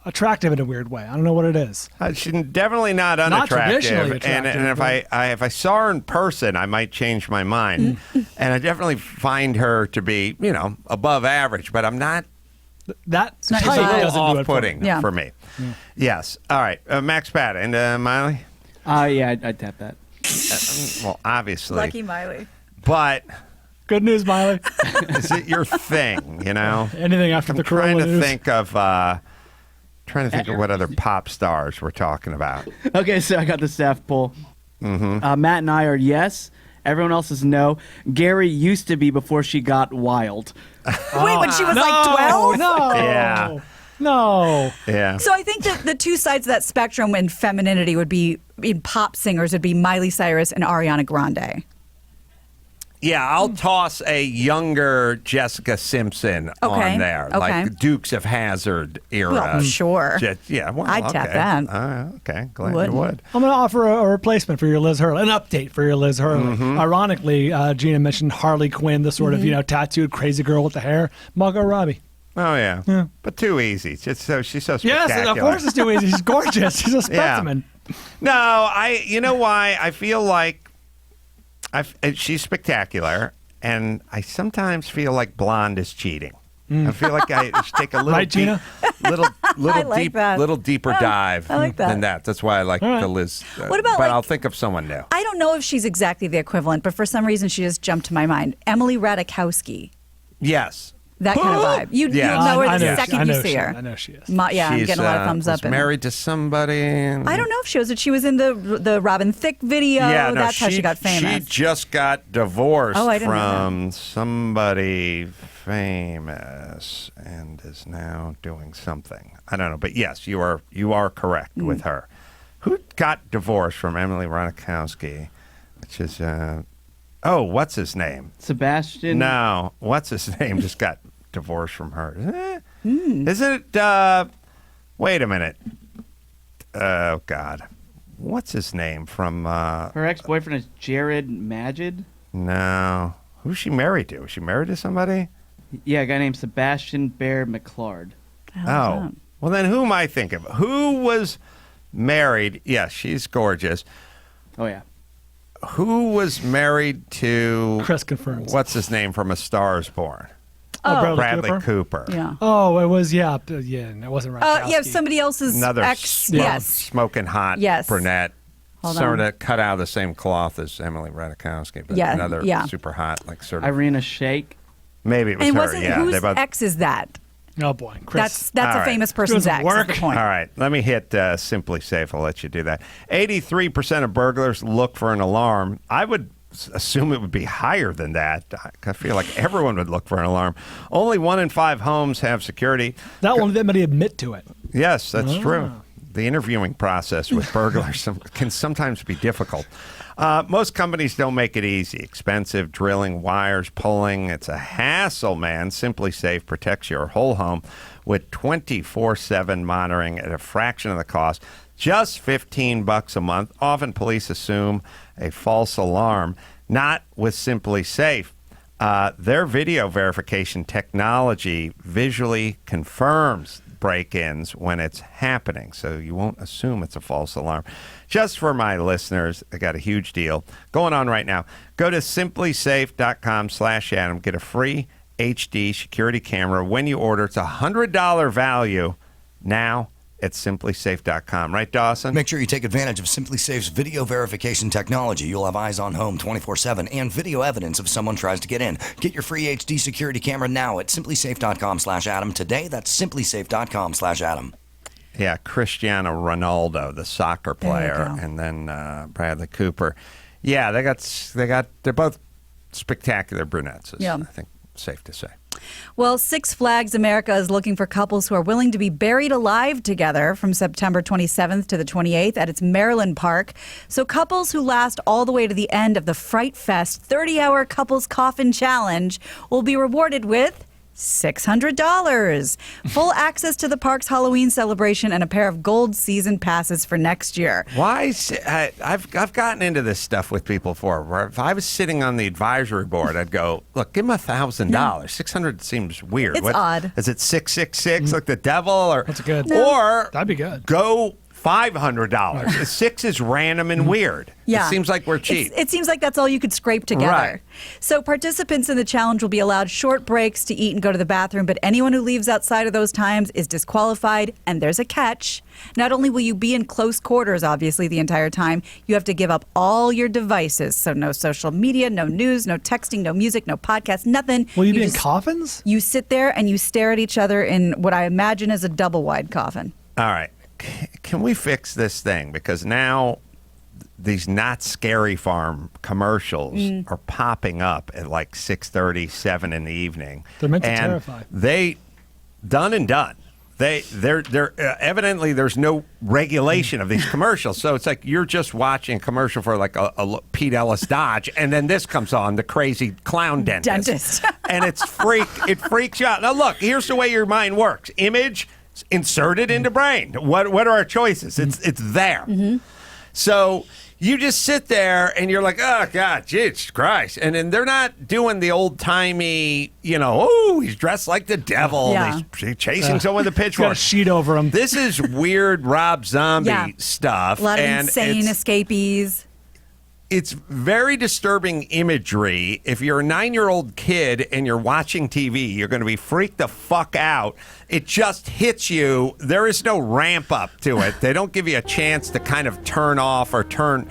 attractive in a weird way. I don't know what it is. She's definitely not unattractive. Not traditionally attractive. And if I saw her in person, I might change my mind. And I definitely find her to be, above average. But I'm not. That's she's a little off-putting for me. Yeah. Yes. All right. Max Pat and Miley. Yeah, I'd tap that. Well, obviously. Lucky Miley. But. Good news, Miley. Is it your thing? Anything after the Corona news? Trying to think of what other pop stars we're talking about. Okay, so I got the staff poll. Matt and I are yes. Everyone else is no. Gary used to be before she got wild. Wait, when she was like 12? No. Yeah. No. Yeah. So I think that the two sides of that spectrum in femininity would be, in pop singers, would be Miley Cyrus and Ariana Grande. Yeah, I'll toss a younger Jessica Simpson on there, like Dukes of Hazzard era. Well, sure. I'd tap that. Okay, glad you would. I'm going to offer a replacement for your Liz Hurley, an update for your Liz Hurley. Ironically, Gina mentioned Harley Quinn, the sort of tattooed crazy girl with the hair. Margot Robbie. Oh yeah, but too easy. She's so spectacular. Yes, of course it's too easy. She's gorgeous. She's a specimen. No, you know why? I feel like she's spectacular, and I sometimes feel like blonde is cheating. I feel like I should take a little right, Gina? little deeper dive than that. That's why I like the Liz. What about, but I'll think of someone new. I don't know if she's exactly the equivalent, but for some reason she just jumped to my mind. Emily Ratajkowski. Yes. That kind of vibe. You'll know her the second you see her. I know she is. I'm getting a lot of thumbs up. Married to somebody. I don't know if she was. She was in the Robin Thicke video. Yeah, no, that's how she got famous. She just got divorced I didn't know from somebody famous and is now doing something. I don't know, but yes, you are correct with her. Who got divorced from Emily Ratajkowski? Which is what's his name? Sebastian. No, what's his name? Just got divorced from her. Isn't it? Wait a minute. Oh God, what's his name from? Her ex-boyfriend is Jared Majid. No, who's she married to? Is she married to somebody? Yeah, a guy named Sebastian Bear McClard. Oh, well then, who am I thinking of? Who was married? Yeah, she's gorgeous. Oh yeah. Who was married to? Chris confirms. What's his name from A Star Is Born? Oh, Bradley Cooper. Yeah. Oh, it was it wasn't right. Yeah, somebody else's Another ex. Yes. smoking hot brunette. Sort of cut out of the same cloth as Emily Ratajkowski, but another super hot, like sort of Irina Shayk. Maybe it was and her. wasn't Yeah, whose ex is that? Oh boy, Chris. That's a famous person's ex. Is the point. All right, let me hit Simply Safe. I'll let you do that. 83% of burglars look for an alarm. I would assume it would be higher than that. I feel like everyone would look for an alarm. Only 1 in 5 homes have security. That won't let anybody admit to it. Yes, that's true. The interviewing process with burglars can sometimes be difficult. Most companies don't make it easy. Expensive, drilling, wires, pulling. It's a hassle, man. Simply Safe protects your whole home with 24/7 monitoring at a fraction of the cost. Just $15 a month. Often police assume a false alarm. Not with Simply Safe. Their video verification technology visually confirms break-ins when it's happening, so you won't assume it's a false alarm. Just for my listeners, I got a huge deal going on right now. Go to simplysafe.com/Adam. Get a free HD security camera when you order. It's a $100 value now at simplysafe.com. Right, Dawson? Make sure you take advantage of Simply Safe's video verification technology. You'll have eyes on home 24/7 and video evidence if someone tries to get in. Get your free HD security camera now at simplysafe.com/Adam. Today, that's simplysafe.com/Adam. Yeah, Cristiano Ronaldo, the soccer player, and then Bradley Cooper. Yeah, they're both spectacular brunettes. I think safe to say. Well, Six Flags America is looking for couples who are willing to be buried alive together from September 27th to the 28th at its Maryland park. So couples who last all the way to the end of the Fright Fest 30-hour couples coffin challenge will be rewarded with $600, full access to the park's Halloween celebration, and a pair of gold season passes for next year. Why? I've gotten into this stuff with people before. Where if I was sitting on the advisory board, I'd go, "Look, give them $1,000. $600 seems weird. It's odd. Is it 666 like the devil, or that's good? No. Or that'd be good. Go $500. 6 is random and weird. Yeah. It seems like we're cheap. It seems like that's all you could scrape together. Right. So participants in the challenge will be allowed short breaks to eat and go to the bathroom, but anyone who leaves outside of those times is disqualified, and there's a catch. Not only will you be in close quarters, obviously, the entire time, you have to give up all your devices. So no social media, no news, no texting, no music, no podcast, nothing. Will you be in coffins? You sit there and you stare at each other in what I imagine is a double-wide coffin. All right. Can we fix this thing? Because now these Not Scary Farm commercials are popping up at like 6:30, 7 in the evening. They're meant to terrify. They done and done. They're evidently there's no regulation of these commercials, so it's like you're just watching a commercial for like a Pete Ellis Dodge, and then this comes on, the crazy clown dentist. And it freaks you out. Now look, here's the way your mind works: image, inserted into brain. What are our choices? It's there. So you just sit there and you're like, oh God, Jesus Christ. And then they're not doing the old timey, he's dressed like the devil. Yeah. He's chasing someone with a pitchfork. Got a sheet over him. This is weird Rob Zombie stuff. A lot of and insane escapees. It's very disturbing imagery. If you're a 9-year-old kid and you're watching TV, you're going to be freaked the fuck out. It just hits you. There is no ramp up to it. They don't give you a chance to kind of turn off or turn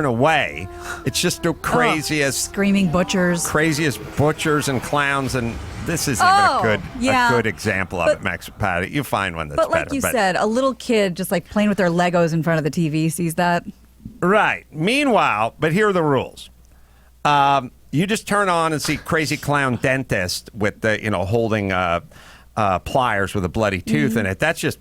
away. It's just the craziest screaming butchers. Craziest butchers and clowns. And this isn't even yeah. a good example of it, Max Patty. You find one that's But like better. you said, a little kid just like playing with their Legos in front of the TV sees that. Right. Meanwhile, but here are the rules. You just turn on and see Crazy Clown Dentist with the, holding pliers with a bloody tooth in it. That's just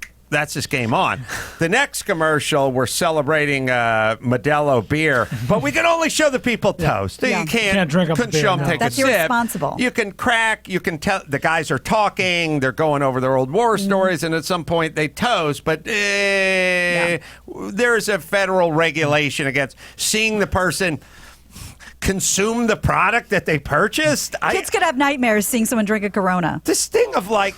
game on. The next commercial, we're celebrating Modelo beer, but we can only show the people toast. Yeah. You can't drink up a couldn't beer, show them no. take That's a sip. irresponsible. You can crack. You can tell the guys are talking. They're going over their old war stories, and at some point they toast. But there's a federal regulation against seeing the person consume the product that they purchased. Kids could have nightmares seeing someone drink a Corona. This thing of like.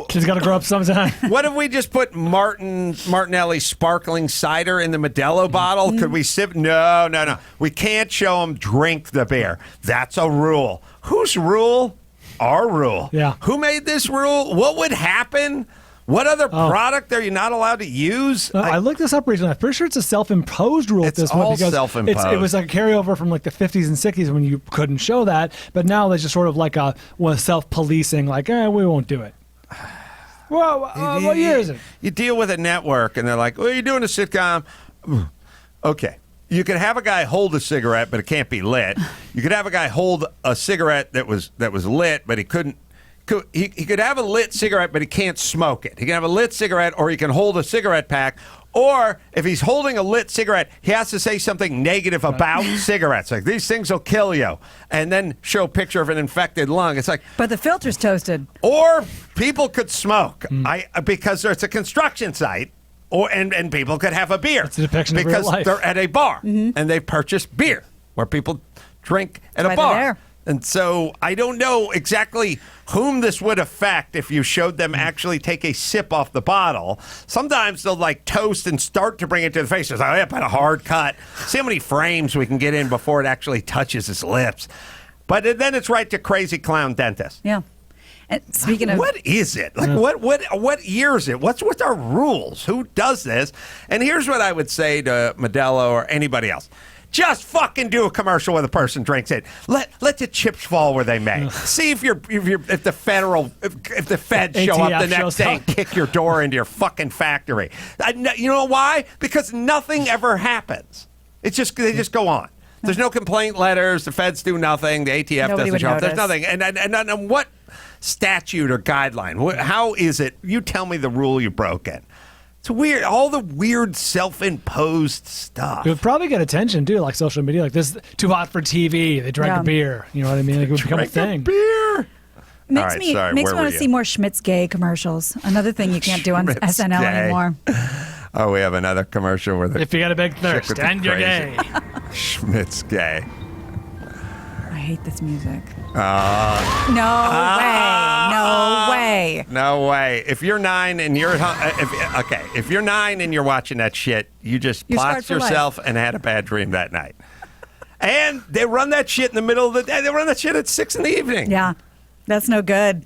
Kids got to grow up sometime. What if we just put Martinelli sparkling cider in the Modelo bottle? Could we sip? No. We can't show them drink the beer. That's a rule. Whose rule? Our rule. Yeah. Who made this rule? What would happen? What other product are you not allowed to use? I looked this up recently. I'm pretty sure it's a self-imposed rule at this point. all because self-imposed. It was like a carryover from like the 50s and 60s when you couldn't show that. But now there's just sort of like a self-policing, like, we won't do it. Well, what year is it? You deal with a network, and they're like, "Well, you're doing a sitcom." Okay. You could have a guy hold a cigarette, but it can't be lit. You could have a guy hold a cigarette that was lit, but he couldn't. He could have a lit cigarette, but he can't smoke it. He can have a lit cigarette, or he can hold a cigarette pack. Or if he's holding a lit cigarette, he has to say something negative about cigarettes. Like, these things will kill you. And then show a picture of an infected lung. It's like... But the filter's toasted. Or people could smoke because it's a construction site. And people could have a beer. It's a depiction of real because life. they're at a bar. And they've purchased beer where people drink at a bar. There. And so I don't know exactly whom this would affect if you showed them actually take a sip off the bottle. Sometimes they'll like toast and start to bring it to the face. It's like, yeah, but a hard cut. See how many frames we can get in before it actually touches his lips. But then it's right to Crazy Clown Dentist. Yeah. And speaking of... What is it? Like, what year is it? What's with our rules? Who does this? And here's what I would say to Modelo or anybody else. Just fucking do a commercial where the person drinks it. Let the chips fall where they may. See if the feds show up the next day and kick your door into your fucking factory. You know why? Because nothing ever happens. They just go on. There's no complaint letters. The feds do nothing. The ATF doesn't show up. There's nothing. And what statute or guideline? How is it? You tell me the rule you broke it. It's weird. All the weird self-imposed stuff. It would probably get attention, too, like social media. Like, this too hot for TV. They drank a beer. You know what I mean? Like, it would become a thing. Beer. Makes me want to see more Schmidt's Gay commercials. Another thing you can't do on SNL anymore. Oh, we have another commercial where if you got a big thirst and you're gay. Schmidt's Gay. I hate this music. No way. No way. If you're 9 and you're if you're 9 and you're watching that shit, you just plots yourself and had a bad dream that night. And they run that shit in the middle of the day. They run that shit at 6 in the evening. Yeah, that's no good.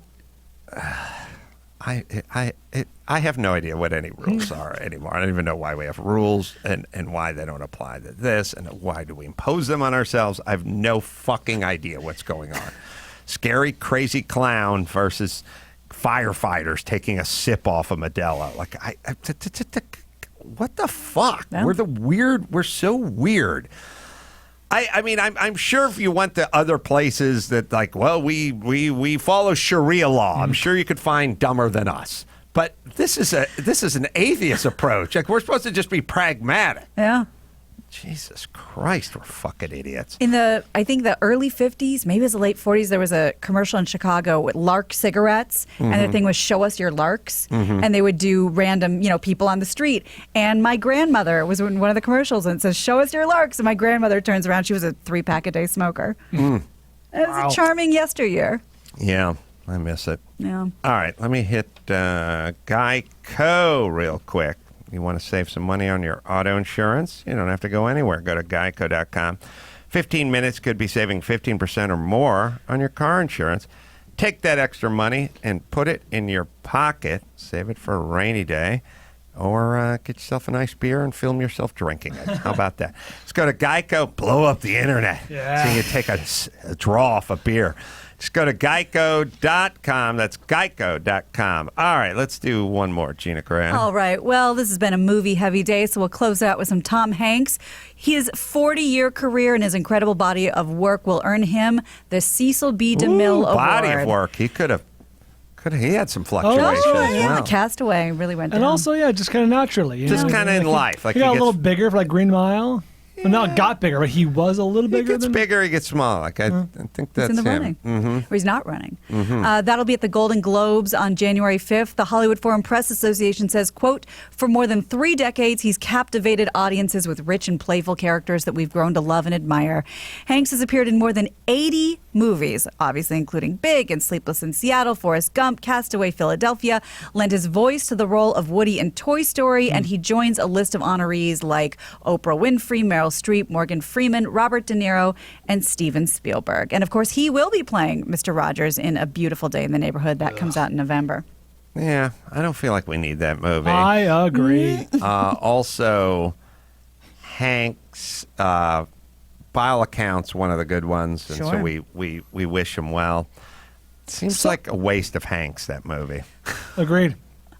I have no idea what any rules are anymore. I don't even know why we have rules and why they don't apply to this and why do we impose them on ourselves. I have no fucking idea what's going on. Scary, crazy clown versus firefighters taking a sip off of Modelo. Like, what the fuck? Yeah. We're so weird. I mean, I'm sure if you went to other places that like, well, we follow Sharia law. I'm sure you could find dumber than us. But this is an atheist approach. Like, we're supposed to just be pragmatic. Yeah. Jesus Christ, we're fucking idiots. In I think the early 50s, maybe it was the late 40s, there was a commercial in Chicago with Lark cigarettes, and the thing was "Show us your Larks," and they would do random, people on the street. And my grandmother was in one of the commercials, and it says "Show us your Larks," and my grandmother turns around, she was a 3-pack a day smoker. It was a charming yesteryear. Yeah, I miss it. Yeah. All right, let me hit Geico real quick. You want to save some money on your auto insurance? You don't have to go anywhere. Go to geico.com. 15 minutes could be saving 15% or more on your car insurance. Take that extra money and put it in your pocket. Save it for a rainy day. Or get yourself a nice beer and film yourself drinking it. How about that? Let's go to Geico. Blow up the internet. Yeah. So you can take a draw off a beer. Just go to geico.com. That's geico.com. All right, let's do one more, Gina Carano. All right. Well, this has been a movie-heavy day, so we'll close out with some Tom Hanks. His 40-year career and his incredible body of work will earn him the Cecil B. DeMille Award. Body of work. He could have. He had some fluctuations. Yeah, Castaway really went down. And also, just kind of naturally. Just kind of in life. He got a little bigger for like Green Mile. Well, not got bigger, but he was a little bigger. He gets bigger, he gets small. Like I think that's he's in the him. running. Or he's not running. That'll be at the Golden Globes on January 5th. The Hollywood Foreign Press Association says, quote, for more than 3 decades, he's captivated audiences with rich and playful characters that we've grown to love and admire. Hanks has appeared in more than 80 movies, obviously including Big and Sleepless in Seattle, Forrest Gump, Castaway, Philadelphia, lent his voice to the role of Woody in Toy Story, and he joins a list of honorees like Oprah Winfrey, Meryl Streep, Morgan Freeman, Robert De Niro, and Steven Spielberg. And of course, he will be playing Mr. Rogers in A Beautiful Day in the Neighborhood. That comes out in November. Yeah, I don't feel like we need that movie. I agree. Also, Hank's Bile Account's one of the good ones, and so we wish him well. Seems like a waste of Hanks, that movie. Agreed.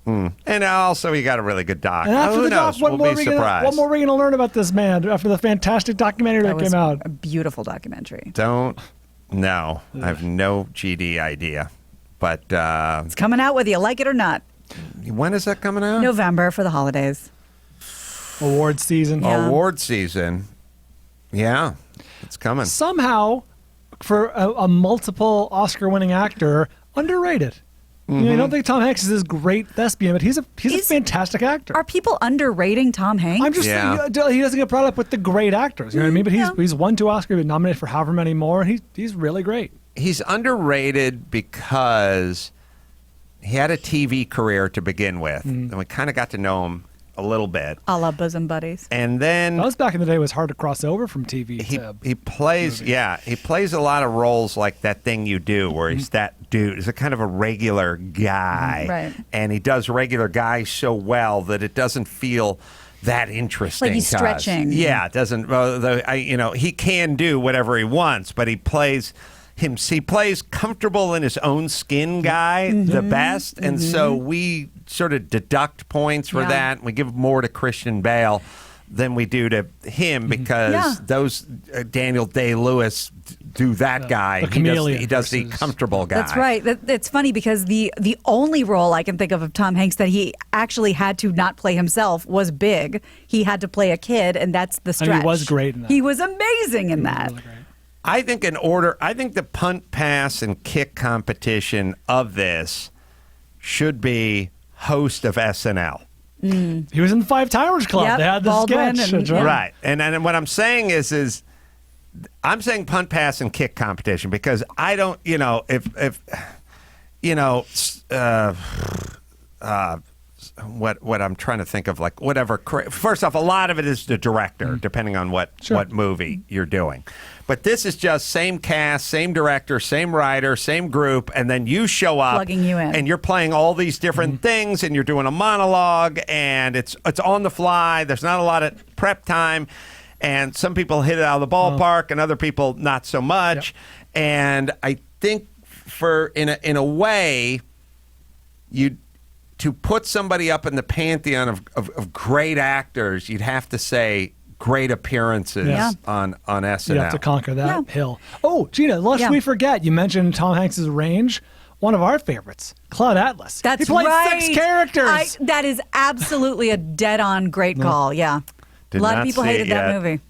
And also, he got a really good doc. And after Who the knows? doc, what We'll be surprised. what more are we going to learn about this man after the fantastic documentary that came out? A beautiful documentary. Don't know. I have no GD idea. But it's coming out whether you like it or not. When is that coming out? November for the holidays. Award season. Yeah. Award season. Yeah, it's coming. Somehow, for a multiple Oscar-winning actor, underrated. You know, I don't think Tom Hanks is this great thespian, but he's a fantastic actor. Are people underrating Tom Hanks? I'm just saying, he doesn't get brought up with the great actors. You know what I mean? But he's won 2 Oscars, been nominated for however many more, and he's really great. He's underrated because he had a TV career to begin with, and we kind of got to know him a little bit. A la Bosom Buddies. And then that was back in the day. It was hard to cross over from TV. He plays he plays a lot of roles like That Thing You Do, where he's that dude. He's a kind of a regular guy, Right. And he does regular guys so well that it doesn't feel that interesting. Like he's to us. stretching. Yeah, it doesn't. He can do whatever he wants, but he plays comfortable in his own skin guy the best, and so we sort of deduct points for that. We give more to Christian Bale than we do to him because those Daniel Day-Lewis do that guy. He does the comfortable guy. That's right. It's funny because the only role I can think of Tom Hanks that he actually had to not play himself was Big. He had to play a kid, and that's the stretch. And he was great in that. He was amazing in that. Really great. I think the punt, pass, and kick competition of this should be host of SNL. He was in the Five Towers Club. Yep, They had the Baldwin sketch. Right. And what I'm saying is I'm saying punt, pass, and kick competition because I don't, what I'm trying to think of, like whatever. First off, a lot of it is the director, depending on what movie you're doing. But this is just same cast, same director, same writer, same group, and then you show up, plugging you in, and you're playing all these different things, and you're doing a monologue, and it's on the fly. There's not a lot of prep time, and some people hit it out of the ballpark, and other people not so much. Yep. And I think in a way, to put somebody up in the pantheon of great actors, you'd have to say great appearances on SNL. You have to conquer that hill. Oh, Gina, lest we forget, you mentioned Tom Hanks' range. One of our favorites, Cloud Atlas. That's he played right. 6 characters. That is absolutely a dead-on great call. Yeah, a lot of people hated that movie.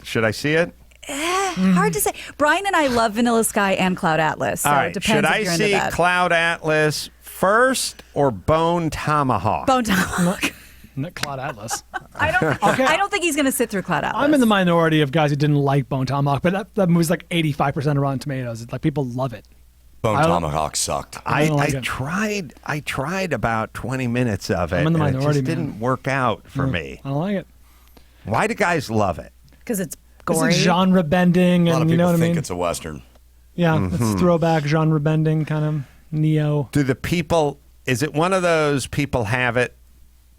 Should I see it? Hard to say. Brian and I love Vanilla Sky and Cloud Atlas. So all right. it depends Should if you're I into see that. Cloud Atlas first or Bone Tomahawk? Bone Tomahawk. Not Cloud Atlas. I don't think he's going to sit through Cloud Atlas. I'm in the minority of guys who didn't like Bone Tomahawk, but that movie's like 85% of Rotten Tomatoes. It's like people love it. Bone Tomahawk sucked. I tried about 20 minutes of it. I'm in the and minority, it just didn't work out for me. I don't like it. Why do guys love it? Because it's It's gory. genre bending, A lot of and you know people what I think mean. it's a Western. Yeah, it's throwback genre bending kind of neo. Do the people? Is it one of those people have it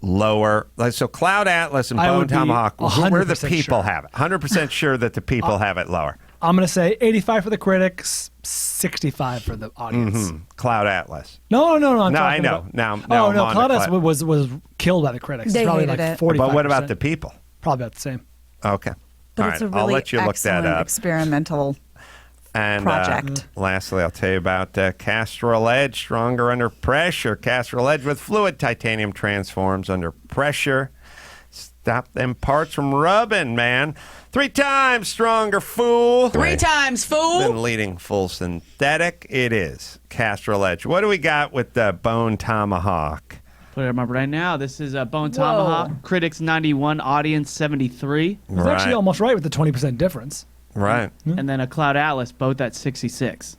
lower? Like so, Cloud Atlas and I Bone would be Tomahawk. Where the 100% people sure. have it? 100% sure that the people have it lower. I'm going to say 85 for the critics, 65 for the audience. Cloud Atlas. No. I'm No, I talking know. about- Now Oh, I'm no. on to Cloud Atlas Cloud- was killed by the critics. They It's probably hated like it. 45%. But what about the people? Probably about the same. Okay. But All it's right. a really I'll let you look that excellent up. experimental And project. Lastly, I'll tell you about Castrol Edge, stronger under pressure. Castrol Edge with fluid titanium transforms under pressure. Stop them parts from rubbing, man. 3 times stronger, fool. 3 times, fool. Than leading full synthetic. It is Castrol Edge. What do we got with the Bone Tomahawk? Put it up right now. This is a Bone Tomahawk. Critics 91, audience 73. It was actually almost right with the 20% difference. Right. And then a Cloud Atlas, both at 66.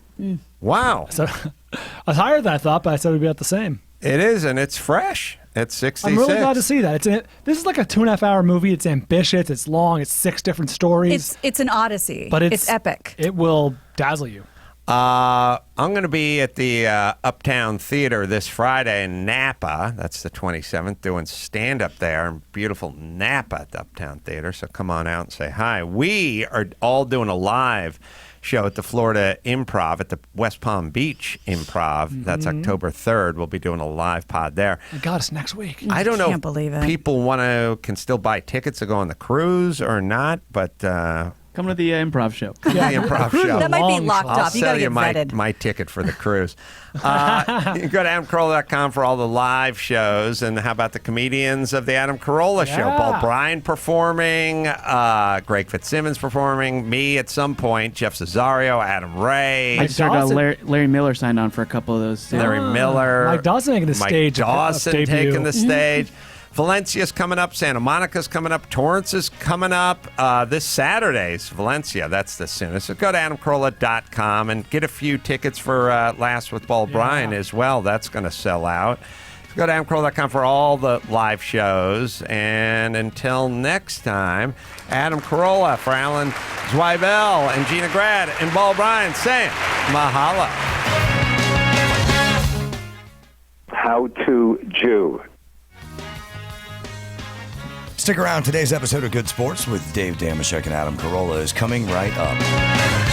Wow. So I was higher than I thought, but I said we'd be about the same. It is, and it's fresh. It's 66. I'm really glad to see that. This is like a 2.5 hour movie. It's ambitious. It's long. It's 6 different stories. It's an odyssey. But it's epic. It will dazzle you. I'm going to be at the Uptown Theater this Friday in Napa. That's the 27th, doing stand-up there in beautiful Napa at the Uptown Theater. So come on out and say hi. We are all doing a live show at the Florida Improv at the West Palm Beach Improv. That's October 3rd. We'll be doing a live pod there. My God, it's next week. I don't know Can't believe it. people can still buy tickets to go on the cruise or not, but Come to the improv show. the improv show. That might be locked I'll up. You sell got to get my, vetted. my ticket for the cruise. You can go to AdamCarolla.com for all the live shows. And how about the comedians of the Adam Carolla show? Yeah. Paul Bryan performing, Greg Fitzsimmons performing, me at some point, Jeff Cesario, Adam Ray, I just heard Larry Miller signed on for a couple of those. Too. Larry Miller, Mike Dawson taking the Mike stage. Dawson debut. taking the stage. Valencia's coming up. Santa Monica's coming up. Torrance is coming up. This Saturday's Valencia. That's the soonest. So go to AdamCarolla.com and get a few tickets for Last with Paul Bryan as well. That's going to sell out. So go to AdamCarolla.com for all the live shows. And until next time, Adam Carolla for Alan Zweibel and Gina Grad and Paul Bryan saying mahalo. How to Jew. Stick around. Today's episode of Good Sports with Dave Damashek and Adam Carolla is coming right up.